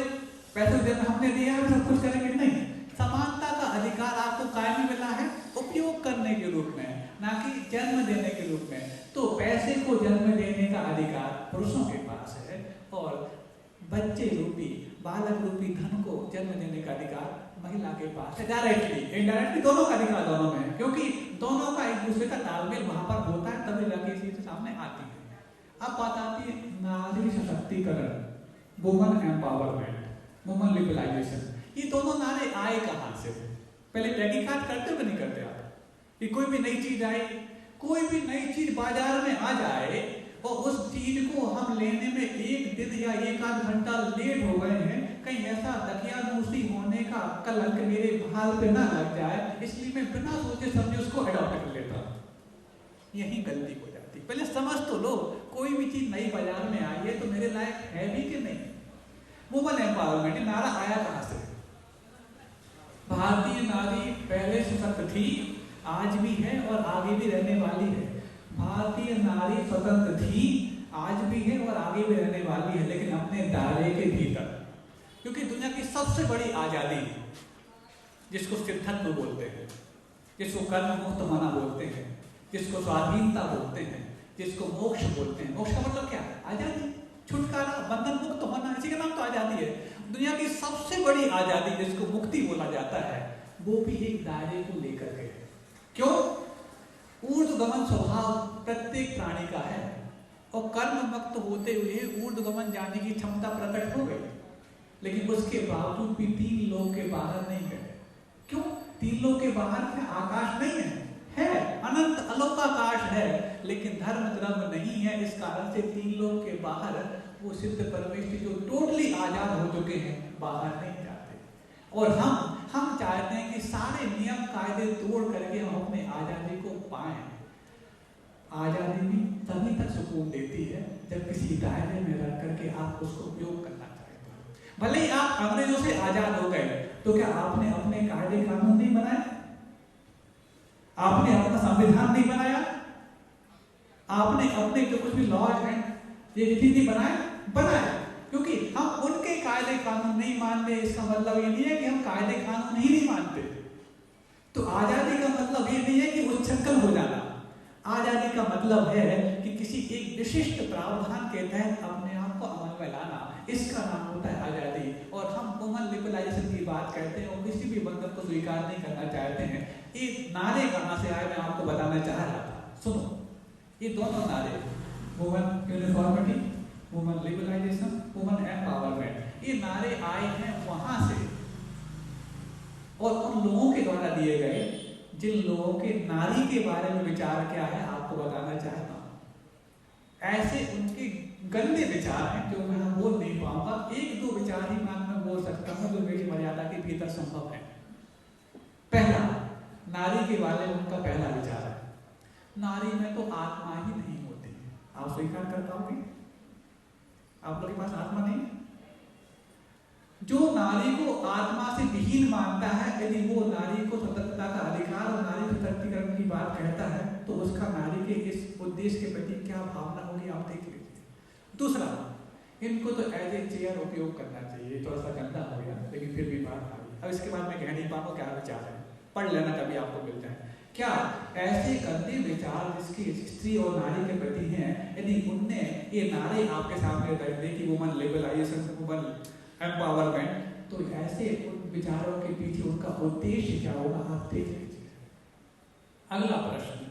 Speaker 1: पैसे जन्म हमने दिया है सब कुछ करेंगे, नहीं। समानता का अधिकार आपको कायम मिला है उपयोग करने के रूप में, ना कि जन्म देने के रूप में। तो पैसे को जन्म देने का अधिकार पुरुषों के पास है और बच्चे रूपी, बालक रूपी धन को जन्म देने का अधिकार महिला के पास है। डायरेक्टली इनडायरेक्टली दोनों का अधिकार दोनों में है, क्योंकि दोनों का एक दूसरे का तालमेल वहां पर होता है, तभी जाके चीज सामने आती है। अब बात आती है नारी सशक्तिकरण, वुमन एम्पावरमेंट, वुमन लिबरलाइजेशन। ये दोनों नारे आए कहां से? पहले तहकीकात करते हो कि नहीं करते आप? कि कोई भी नई चीज आए, कोई भी नई चीज बाजार में आ जाए और उस चीज को हम लेने में 1 दिन या 1 आध घंटा लेट हो गए हैं, कहीं ऐसा दकियानूसी होने का कलंक मेरे भाल पे ना लग जाए, इसलिए मैं बिना सोचे समझे उसको अडॉप्ट कर लेता हूं। यही गलती हो जाती। पहले समझ तो लो, कोई भी चीज नई बाजार में आई है तो मेरे लायक है भी कि नहीं। वुमन एम्पावरमेंट नारा आया कहां से? भारतीय नारी पहले सशक्त थी, आज भी है और आगे भी रहने वाली है। भारतीय नारी स्वतंत्र थी, आज भी है और आगे भी रहने वाली है, लेकिन अपने दायरे के भीतर। क्योंकि दुनिया की सबसे बड़ी आजादी जिसको सिद्धत्व बोलते हैं, जिसको कर्म मुक्त होना बोलते हैं, जिसको स्वाधीनता बोलते हैं, जिसको मोक्ष बोलते हैं। मोक्ष का मतलब क्या है? आजादी, छुटकारा, बंधन मुक्त होना, इसी का नाम तो आजादी है। दुनिया की सबसे बड़ी आजादी जिसको मुक्ति बोला जाता है, वो भी एक दायरे को लेकर के है। क्यों? ऊर्ध्वगमन स्वभाव प्रत्येक प्राणी का है, और कर्म मुक्त होते हुए ऊर्ध्वगमन जाने की क्षमता प्रकट हो गई, लेकिन उसके बावजूद भी 3 लोक के बाहर नहीं गए। क्यों? 3 लोक के बाहर क्या आकाश नहीं है? अनंत अलोकाकाश है, लेकिन धर्म धर्म नहीं है। इस कारण से 3 लोक के बाहर वो सिद्ध परमेश्वर जो टोटली आजाद हो चुके हैं, बाहर नहीं जाते। और हम चाहते हैं कि सारे नियम कायदे तोड़ करके हम अपने आजादी को पाएं। आजादी भी तभी तक सुकून देती है जब किसी दायरे में रह करके आप उसको उपयोग करना चाहते हो। भले ही आप अंग्रेजों से आजाद हो गए, तो क्या आपने अपने कायदे कानून नहीं बनाए? आपने अपना संविधान नहीं बनाया? आपने अपने जो कुछ भी लॉज हैं, ये रीति नहीं बनाए? क्योंकि हम उनके कायदे कानून नहीं मानते, इसका मतलब ये नहीं है कि हम कायदे कानून ही नहीं मानते। तो आजादी का मतलब ये नहीं है कि उच्छृंखल हो जाना। आजादी का मतलब है कि किसी एक विशिष्ट प्रावधान के तहत अपने आप को अमल में लाना, इसका नाम होता है आजादी। और हम वुमन लिबरलाइजेशन की बात करते हैं और किसी भी बंधन को स्वीकार नहीं करना चाहते हैं। ये नारे कहां से आए, मैं आपको बताना चाह रहा था। सुनो, ये दोनों नारे, woman uniformity, woman liberalisation, woman empowerment, ये नारे आए हैं वहां से, और उन लोगों के द्वारा दिए गए जिन लोगों के नारी के बारे में विचार क्या है आपको बताना चाहता हूं। ऐसे उनके गंदे विचार हैं जो मैं बोल नहीं पाऊंगा। 1-2 विचार ही मैं बोल सकता हूं जो मेरी मर्यादा के भीतर संभव है। पहला, नारी के बारे में उनका पहला विचार है, नारी में तो आत्मा ही नहीं होती। आप स्वीकार कर पाओगे? आप लोगों के पास आत्मा नहीं? जो नारी को आत्मा से विहीन मानता है, यदि वो नारी को स्वतंत्रता का अधिकार और नारी सशक्तिकरण की बात कहता है, तो उसका नारी के इस उद्देश्य के प्रति क्या भावना होगी, आप देख लीजिए। दूसरा, इनको तो एज ए चेयर उपयोग करना चाहिए। थोड़ा सा गंदा हो गया, लेकिन फिर भी बात आ गई। अब इसके बाद मैं कह नहीं पाऊंगा क्या विचार है, पढ़ लेना कभी आपको मिल जाए। क्या ऐसे गंदे विचार जिसकी स्त्री और नारी के प्रति हैं, यदि उनने ये नारे आपके सामने रख दे कि वुमन लिबरलाइजेशन, वुमन एम्पावरमेंट, तो ऐसे उन विचारों के पीछे उनका उद्देश्य क्या होगा, आप देख लीजिए। अगला प्रश्न,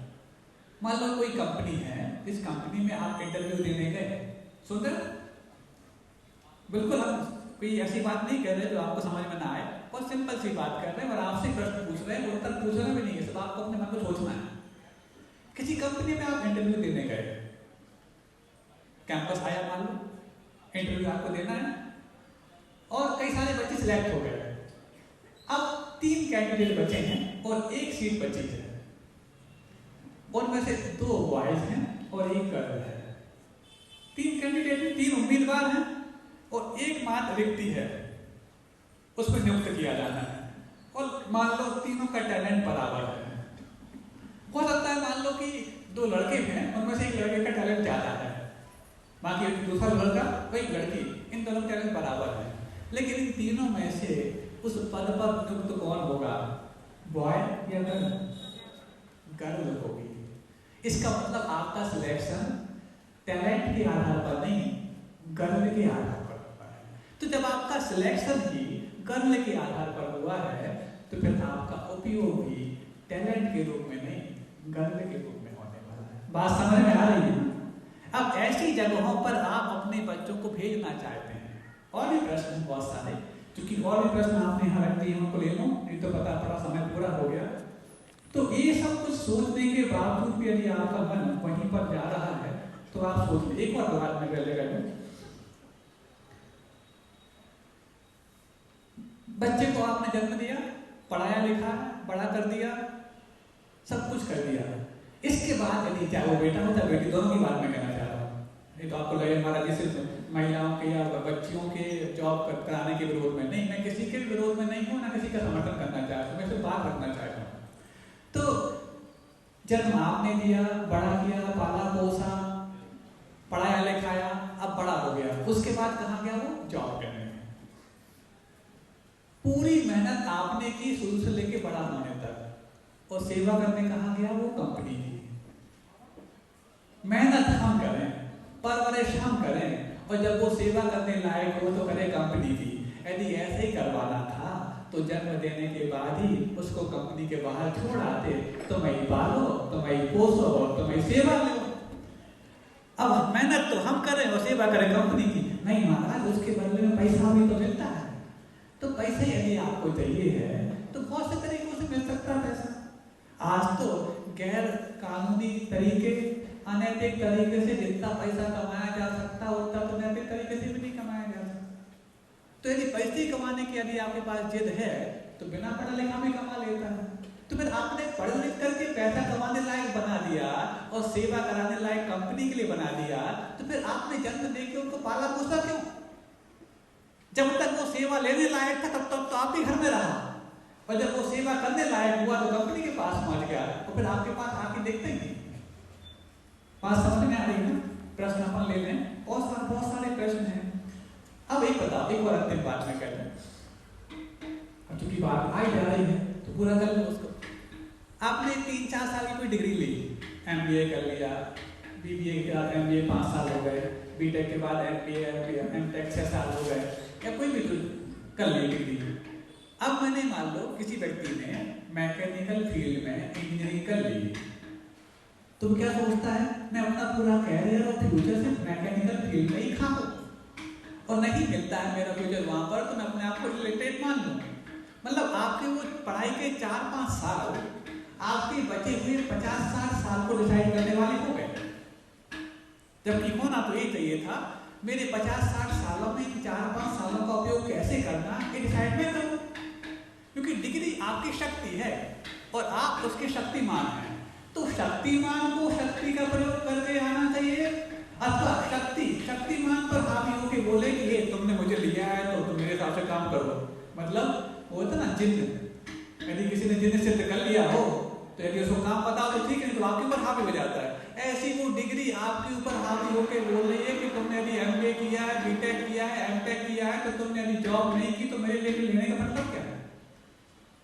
Speaker 1: मान लो कोई कंपनी है, इस कंपनी में आप इंटरव्यू देने गए, सुंदर, बिल्कुल हम कोई ऐसी बात नहीं कर रहे जो आपको समझ में ना आए, बहुत सिंपल सी बात कर रहे हैं और आपसे प्रश्न पूछ रहे हैं, उत्तर पूछना भी नहीं है, सब आपको अपने मन को सोचना है। किसी कंपनी में आप इंटरव्यू देने गए, कैंपस आया मान लो, इंटरव्यू आपको देना है और कई सारे बच्चे सिलेक्ट हो गए। अब 3 कैंडिडेट बचे हैं और 1 सीट बची है। उनमें से 2 बॉयज हैं और 1 गर्ल है। 3 कैंडिडेट, 3 उम्मीदवार हैं और 1 मात्र व्यक्ति है, उसको नियुक्त किया जाना है। और मान लो तीनों का टैलेंट बराबर है। हो सकता है मान लो कि 2 लड़के हैं, उनमें से 1 लड़के का टैलेंट ज्यादा है, बाकी दूसरा लड़का कोई लड़की, इन दोनों का टैलेंट बराबर है। लेकिन इन तीनों में से उस पद पर नियुक्त कौन होगा, बॉय या गर्ल? गर्ल होगी। इसका मतलब आपका सिलेक्शन टैलेंट के आधार पर नहीं, गर्ल के आधार पर हुआ है। तो जब आपका सिलेक्शन ही गर्ल के आधार पर हुआ है, तो फिर आपका उपयोग भी टैलेंट के रूप में नहीं, गर्ल के रूप में होने वाला है। बात समझ में आ रही है? अब ऐसी जगहों पर आप अपने बच्चों को भेजना चाहते हैं। और भी प्रश्न बहुत सारे, क्योंकि और भी प्रश्न आपने यहाँ रख दिए, उनको ले लो, नहीं तो पता पड़ा समय पूरा हो गया। तो ये सब कुछ सोचने के बावजूद भी यदि आपका मन वहीं पर जा रहा है, तो आप सोच लो। एक बार बात में कर लेगा, बच्चे को आपने जन्म दिया, पढ़ाया लिखा, बड़ा कर दिया, सब कुछ कर दिया। इसके बाद यदि चाहे वो बेटा हो चाहे बेटी, दोनों की बात में कहना चाह रहा हूँ, नहीं तो आपको लगे हमारा जैसे महिलाओं के या बच्चियों के जॉब कराने के विरोध में नहीं, मैं किसी के विरोध में नहीं हूँ, ना किसी का समर्थन करना चाहता हूँ, मैं सिर्फ बात रखना चाहता हूँ। तो जन्म आपने दिया, बड़ा किया, पाला पोसा, पढ़ाया लिखाया, अब बड़ा हो गया, उसके बाद कहाँ गया वो? जॉब करने। पूरी मेहनत आपने की शुरू से लेके बड़ा होने तक, और सेवा करने कहाँ गया? वो कंपनी की। मेहनत हम करें, परवरिश हम करें, और जब वो सेवा करने लायक हो तो करे कंपनी की। यदि ऐसे ही करवाना था तो जन्म देने के बाद ही उसको कंपनी के बाहर छोड़ आते, तुम ही पालो, तुम ही पोसो और तुम ही सेवा लो। अब मेहनत तो हम करें और सेवा करें कंपनी की। नहीं महाराज, उसके बदले में पैसा भी तो मिलता है। तो पैसे यदि आपको चाहिए है तो बहुत से तरीकों से मिल सकता है पैसा। आज तो गैर कानूनी तरीके, अनैतिक तरीके से जितना पैसा कमाया जा सकता है उतना तो नैतिक तरीके से भी नहीं कमाया जा सकता। तो यदि पैसे कमाने की यदि आपके पास जिद है तो बिना पढ़ा लिखा भी कमा लेता है। तो फिर आपने पढ़ लिख करके पैसा कमाने लायक बना दिया और सेवा कराने लायक कंपनी के लिए बना दिया, तो फिर आपने जन्म देके उनको पाला पोसा क्यों? जब तक वो सेवा लेने लायक था तब तक तो आप ही घर में रहा, और जब वो सेवा करने लायक हुआ तो कंपनी के पास पहुंच गया, तो फिर आपके पास आके देखते ही। बात समझ में आ रही है ना? प्रश्न अपन ले लें, और बहुत सारे प्रश्न हैं। अब एक बताओ, एक और अंतिम बात मैं कर लूं, चूंकि बात आई जा रही है तो पूरा कर लो उसको। आपने 3-4 साल की कोई डिग्री ली, MBA कर लिया, BBA के बाद MBA 5 साल हो गए, BTech के बाद MBA, MTech 6 साल हो गए, या कोई भी कर ली डिग्री। अब मैंने मान लो किसी व्यक्ति ने मैकेनिकल फील्ड में इंजीनियरिंग कर ली, तो क्या सोचता है मैं अपना पूरा कैरियर और फ्यूचर सिर्फ मैकेनिकल फील्ड में ही खाऊं, और नहीं मिलता है मेरा फ्यूचर वहां पर तो मैं अपने आप को रिलेटेड मान लूं। मतलब आपके वो पढ़ाई के 4-5 साल आपके बचे हुए 50-60 साल को डिसाइड करने वाले हो गए, जबकि होना तो ये चाहिए था मेरे 50-60 सालों में 4-5 सालों का उपयोग कैसे करना ये डिसाइड मैं करूं, क्योंकि डिग्री आपकी शक्ति है और आप उसके शक्तिमान हैं। तो शक्तिमान को शक्ति का प्रयोग करके आना चाहिए, अथवा शक्तिमान पर हावी होके बोले कि ये तुमने मुझे लिया है तो तुम मेरे हिसाब से काम करो। मतलब वो था ना जिन्न, यदि किसी ने जिन्न सिद्ध कर लिया हो तो यदि उसको काम बताओ तो ठीक है, तो आपके ऊपर हावी हो जाता है। ऐसी वो डिग्री आपके ऊपर हावी होके बोल रही है कि तुमने यदि MBA किया है, BTech किया है, MTech किया है, तो तुमने यदि जॉब नहीं की तो मेरे लिए लेने का मतलब क्या है?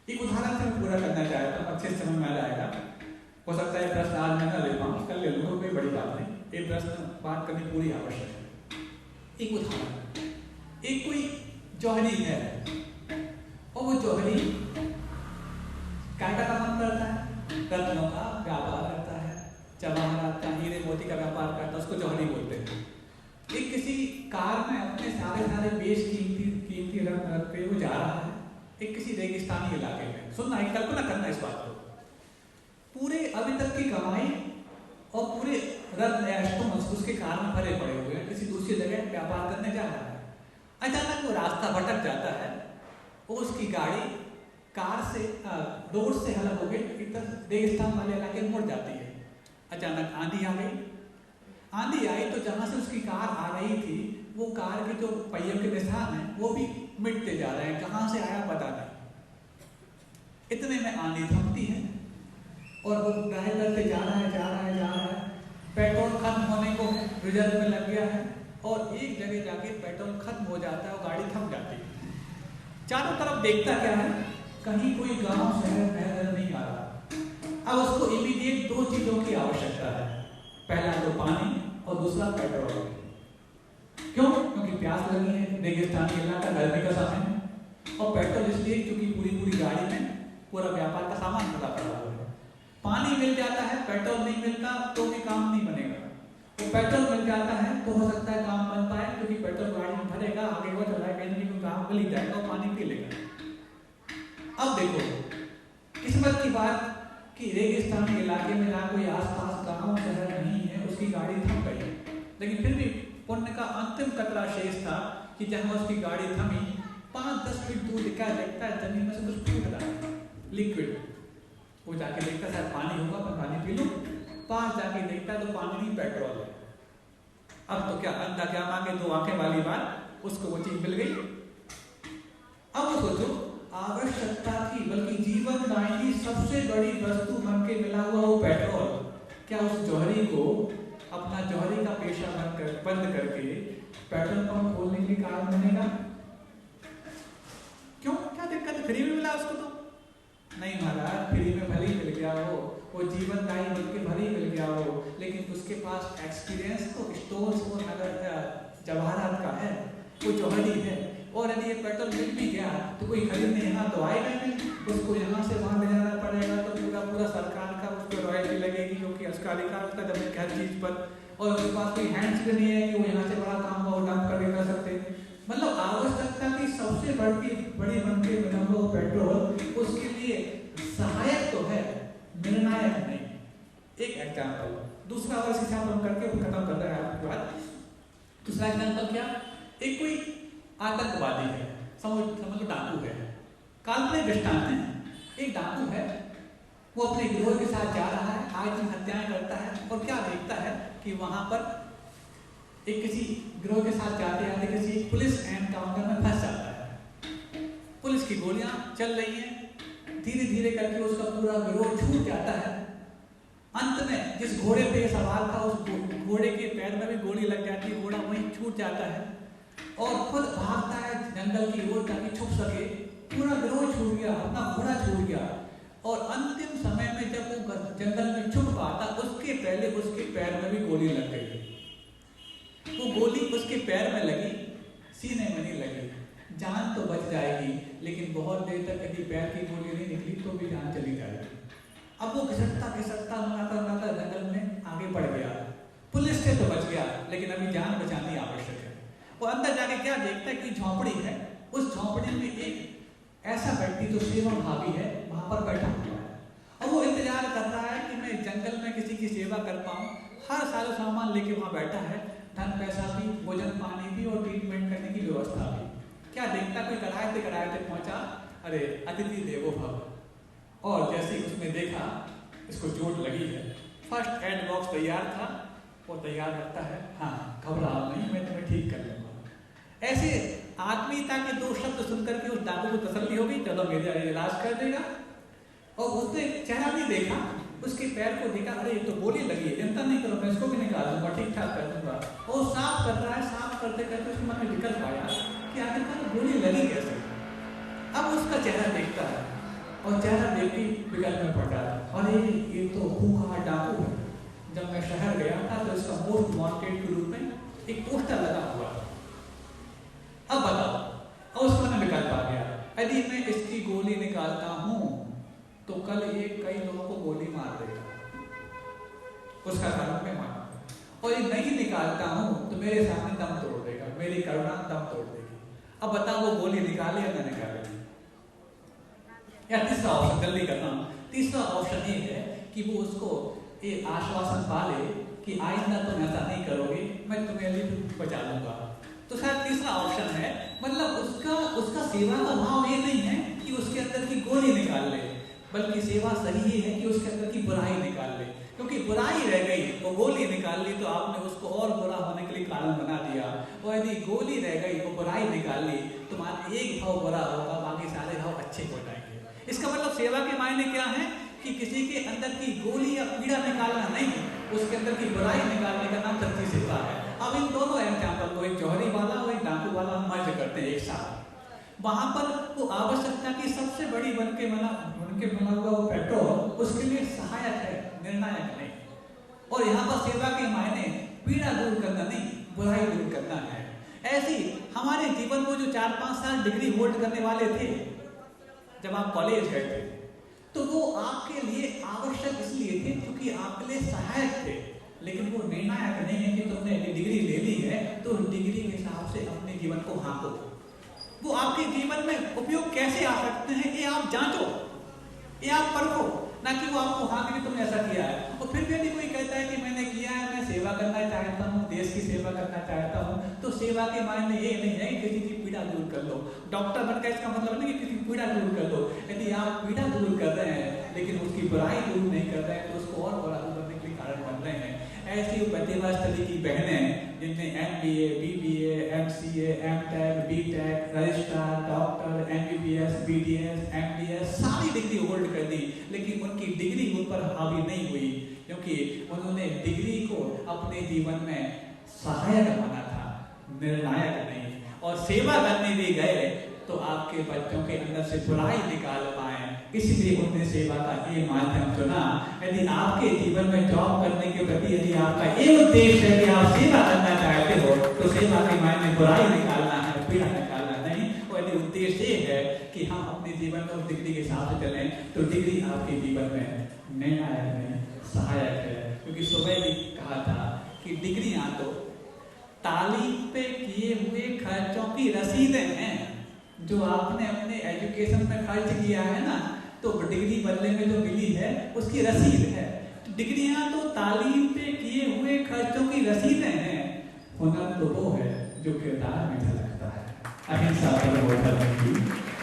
Speaker 1: एक उदाहरण से मैं पूरा करना चाहता हूँ, अच्छे समझ में आ जाएगा। हो सकता है प्रश्न आज मैं ना ले पाऊँ, कल ले लूँगा, कोई बड़ी बात नहीं, एक प्रश्न बात करनी पूरी आवश्यक है। एक उदाहरण, एक कोई जौहरी है और वो जौहरी क्या काम करता है? रत्नों का व्यापार करता है, जवाहरात का, हीरे मोती का व्यापार करता है, उसको जौहरी बोलते हैं। एक किसी कार में अपने सारे बेशकीमती रत्न रख के वो जा रहा है एक किसी रेगिस्तानी इलाके में। सुनना, एक कल्पना करना इस बात को, पूरे अभी तक की कमाई और पूरे रत्न एस्टोमस उसके कार में भरे पड़े हुए हैं, किसी दूसरी जगह व्यापार करने जा रहा है। अचानक वो रास्ता भटक जाता है, वो उसकी गाड़ी कार से रोड से अलग होकर इधर रेगिस्तान वाले इलाके में मुड़ जाती है। अचानक आंधी आ गई, आंधी आई तो जहां से उसकी कार आ रही थी वो कार के जो पहियों के निशान हैं वो भी मिटते जा रहे हैं, कहां से आया पता नहीं। इतने में आंधी थमती है और वो ड्राइव करते जा रहा है, पेट्रोल खत्म होने को रिजर्व में लग गया है और एक जगह जाके पेट्रोल खत्म हो जाता है और गाड़ी थम जाती है। चारों तरफ देखता क्या है, कहीं कोई गांव शहर नजर नहीं आ रहा। अब उसको इमीडिएट 2 चीजों की आवश्यकता है, पहला तो पानी और दूसरा पेट्रोल। क्यों? क्योंकि प्यास लगी है, रेगिस्तानी इलाका, गर्मी का समय है, और पेट्रोल इसलिए क्योंकि पूरी गाड़ी में पूरा व्यापार का सामान भरा पड़ा हुआ है। पानी मिल जाता है, पेट्रोल नहीं मिलता तो भी काम नहीं बनेगा। तो पेट्रोल मिल जाता है तो हो सकता है काम बन पाए, क्योंकि पेट्रोल गाड़ी में भरेगा, आगे वो चलाएगा नहीं, क्योंकि काम मिल ही जाएगा और पानी पी लेगा। अब देखो किस्मत की बात कि रेगिस्तानी इलाके में जहाँ कोई आसपास गांव शहर नहीं है, उसकी गाड़ी थम गई, लेकिन फिर भी पुण्य का अंतिम कतरा शेष था कि जहाँ उसकी गाड़ी थमी 5-10 फीट दूर दिखा देखता है जमीन में से कुछ फूट रहा है, लिक्विड। वो जाके देखता है शायद पानी होगा, मैं पानी पी लूं। पास जाके देखता है तो पानी नहीं, पेट्रोल है। अब तो क्या अंधा क्या मांगे 2 आंखें वाली बात, उसको वो चीज मिल गई। अब वो सोचो, आवश्यकता की बल्कि जीवन दायिनी सबसे बड़ी वस्तु बन के मिला हुआ वो पेट्रोल, क्या उस जौहरी को अपना जौहरी का पेशा बंद करके पेट्रोल पंप खोलने के कारण बनेगा? क्यों? क्या नहीं महाराज, फ्री में भले ही मिल गया हो, वो जीवनदायी बन के भले ही मिल गया हो, लेकिन उसके पास एक्सपीरियंस तो स्टोर्स वो नगर जवाहरात का है, वो जौहरी है। और यदि ये पेट्रोल मिल भी गया तो कोई खरीदने यहाँ तो आएगा नहीं, उसको यहाँ से वहाँ ले जाना पड़ेगा, तो पूरा पूरा सरकार का उसको रॉयल्टी लगेगी, क्योंकि उसका अधिकार होता है जमीन की हर चीज़ पर। और उसके पास कोई हैंड्स भी नहीं है कि वो यहाँ से बड़ा काम वो डंप कर सकते। मतलब आवश्यकता की सबसे बड़ी बनके मिनरल पेट्रोल उसके लिए सहायक तो है, निर्णायक नहीं। एक एग्जाम्पल, दूसरा और इस हिसाब हम करके खत्म कर रहे हैं आपके बाद। दूसरा एग्जाम्पल क्या, एक कोई आतंकवादी है, समझ लो डाकू है, काल्पनिक दृष्टांत है। एक डाकू है, वो अपने गिरोह के साथ जा रहा है, आए दिन हत्याएं करता है, और क्या देखता है कि वहां पर एक किसी गिरोह के साथ जाते जाते किसी पुलिस एनकाउंटर में फंस जाता है। पुलिस की गोलियां चल रही हैं, धीरे धीरे करके उसका पूरा गिरोह छूट जाता है। अंत में जिस घोड़े पे सवार था उस घोड़े के पैर में भी गोली लग जाती है, घोड़ा वहीं छूट जाता है और खुद भागता है जंगल की ओर ताकि छुप सके। पूरा गिरोह छूट गया, अपना घोड़ा छूट गया, और अंतिम समय में जब वो जंगल में छुप पाता उसके पहले उसके पैर में भी गोली लग गई। वो गोली उसके पैर में लगी, सीने में नहीं लगी। जान तो बच जाएगी, लेकिन बहुत देर तक यदि पैर की गोली नहीं निकली तो भी जान चली जाएगी। अब वो घिसटता मंगाता जंगल में आगे बढ़ गया। पुलिस से तो बच गया, लेकिन अभी जान बचानी आवश्यक है। वो अंदर जाके क्या देखता है कि झोंपड़ी है, उस झोंपड़ी में एक ऐसा व्यक्ति जो सेवा भावी है वहां पर बैठा हुआ है, और वो इंतजार कर रहा है कि मैं जंगल में किसी की सेवा कर पाऊं। हर सारा सामान लेके वहां बैठा है, धन पैसा भी, भोजन पानी भी और ट्रीटमेंट करने की व्यवस्था भी। क्या देखता, कोई कराए थे पहुंचा, अरे अतिथि देवो भव। और जैसे ही उसने देखा इसको चोट लगी है, फर्स्ट एड बॉक्स तैयार था, वो तैयार रखता है, हाँ घबराओ नहीं, मैं तुम्हें ठीक कर लूंगा। ऐसे आत्मीयता के दो शब्द सुनकर के उस डाकू को तसल्ली हो गई, चलो मेरा इलाज कर देगा। और उसने चेहरा भी देखा, उसके पैर को देखा, अरे ये तो गोली लगी है, चिंता नहीं करो, मैं इसको भी निकाल दूंगा, ठीक ठाक कर दूंगा। और साफ कर रहा है, साफ करते करते उसके मन में निकल पाया कि आखिरकार गोली लगी कैसे। अब उसका चेहरा देखता है और चेहरा देख के विकल्प में पड़ जाता है, अरे ये तो खूंखार डाकू है। जब मैं शहर गया था तो इसका मोस्ट वांटेड के रूप में एक पोस्टर लगा हुआ था। अब बताओ, और उसको मैंने विकल्प आ गया, यदि मैं इसकी गोली निकालता हूं तो कल ये कई लोगों को गोली मार देगा, उसका कारण मैं मानूंगा। और ये नहीं निकालता हूं तो मेरे सामने दम तोड़ देगा, मेरी करुणा दम तोड़ देगी। अब बताओ वो गोली निकाले या ना निकाले। या तीसरा ऑप्शन, जल्दी करना, तीसरा ऑप्शन ये है कि वो उसको ये आश्वासन पाले कि आइंदा तुम ऐसा नहीं करोगे, मैं तुम्हें अभी बचा लूंगा। तो शायद तीसरा ऑप्शन है, मतलब उसका सेवा का भाव ये नहीं है कि उसके अंदर की गोली निकाल ले, बल्कि सेवा सही ये है कि उसके अंदर की बुराई निकाल ले। क्योंकि बुराई रह गई, वो गोली निकाल ली तो आपने उसको और बुरा होने के लिए कारण बना दिया। और यदि गोली रह गई, वो बुराई निकाल ली, तुम्हारा एक भाव बुरा होगा, बाकी सारे भाव अच्छे हो जाएंगे। इसका मतलब सेवा के मायने क्या है कि किसी के अंदर की गोली या पीड़ा निकालना नहीं, उसके अंदर की बुराई निकालने का नाम सच्ची सेवा है। अब इन दोनों एग्जाम्पल को, एक जौहरी वाला और एक डाकू वाला, हम मर्ज करते हैं एक साथ। वहां पर वो आवश्यकता की सबसे बड़ी बनके बना हुआ वो पेट्रोल उसके लिए सहायक है, निर्णायक नहीं। और यहाँ पर सेवा के मायने पीड़ा दूर करना नहीं, बुराई दूर करना है। ऐसी हमारे जीवन को जो 4-5 साल डिग्री होल्ड करने वाले थे, जब आप कॉलेज गए थे, तो वो आपके लिए आवश्यक इसलिए थे क्योंकि आपके लिए सहायक थे, लेकिन वो निर्णायक नहीं है कि तुमने डिग्री ले ली है तो डिग्री के हिसाब से अपने जीवन को हाँको। वो आपके जीवन में उपयोग कैसे आ सकते हैं ये आप जांचो, ये आप परखो, ना कि वो आपको हाँ कि तुमने ऐसा किया है। और फिर भी यदि कोई कहता है कि मैंने किया है, मैं सेवा करना चाहता हूँ, देश की सेवा करना चाहता हूँ, तो सेवा के मायने ये नहीं है कि किसी की पीड़ा दूर कर लो। डॉक्टर बनकर इसका मतलब नहीं कि किसी की पीड़ा दूर कर लो। यदि आप पीड़ा दूर कर रहे हैं लेकिन उसकी बुराई दूर नहीं कर रहे हैं तो उसको और बुरा दूर करने के लिए कारण बन रहे हैं। ऐसी प्रतिभाशाली की बहनें जिनने MBA, BBA, MCA, MTech, BTech, registrar, doctor, MBBS, BDS, MDS सारी डिग्री होल्ड कर दी, लेकिन उनकी डिग्री उन पर हावी नहीं हुई क्योंकि उन्होंने डिग्री को अपने जीवन में सहायक माना था, निर्णायक नहीं। और सेवा करने भी गए तो आपके बच्चों के अंदर से बुराई निकाल पाए इसलिए उन्होंने सेवा का ये माध्यम चुना। यदि आपके जीवन में जॉब करने के प्रति यदि आपका ये उद्देश्य है कि आप सेवा करना चाहते हो, तो सेवा के मायने बुराई निकालना है, पीड़ा निकालना नहीं। और यदि उद्देश्य ये है कि हम अपने जीवन में उस डिग्री के हिसाब से चलें, तो डिग्री आपके जीवन में निर्णायक नहीं, सहायक है। क्योंकि सुबह भी कहा था कि डिग्रियां तो तालीम पे किए हुए खर्चों की रसीदें हैं। जो आपने अपने एजुकेशन में खर्च किया है ना, तो डिग्री बदले में जो मिली है उसकी रसीद है। डिग्रियां तो तालीम पे किए हुए खर्चों की रसीदें हैं। हुनर तो वो है जो किरदार में झलकता है। अहिंसा परमो धर्म की,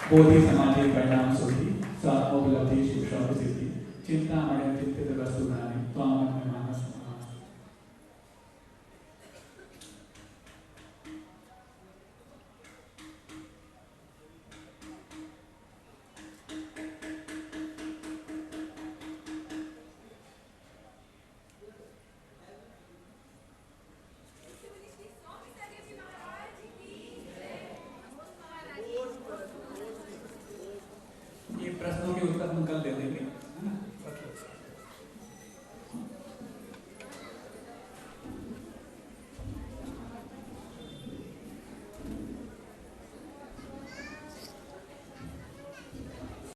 Speaker 1: बोधि समाधि परिणाम सुखी, स्वात्मोपलब्धि सुख शौर्य सिद्धि, चिंता मणि चित्तित वस्तु नानी, त्वाम में मानस महान। ये प्रश्नों के उत्तर हम कल दे देंगे, है ना?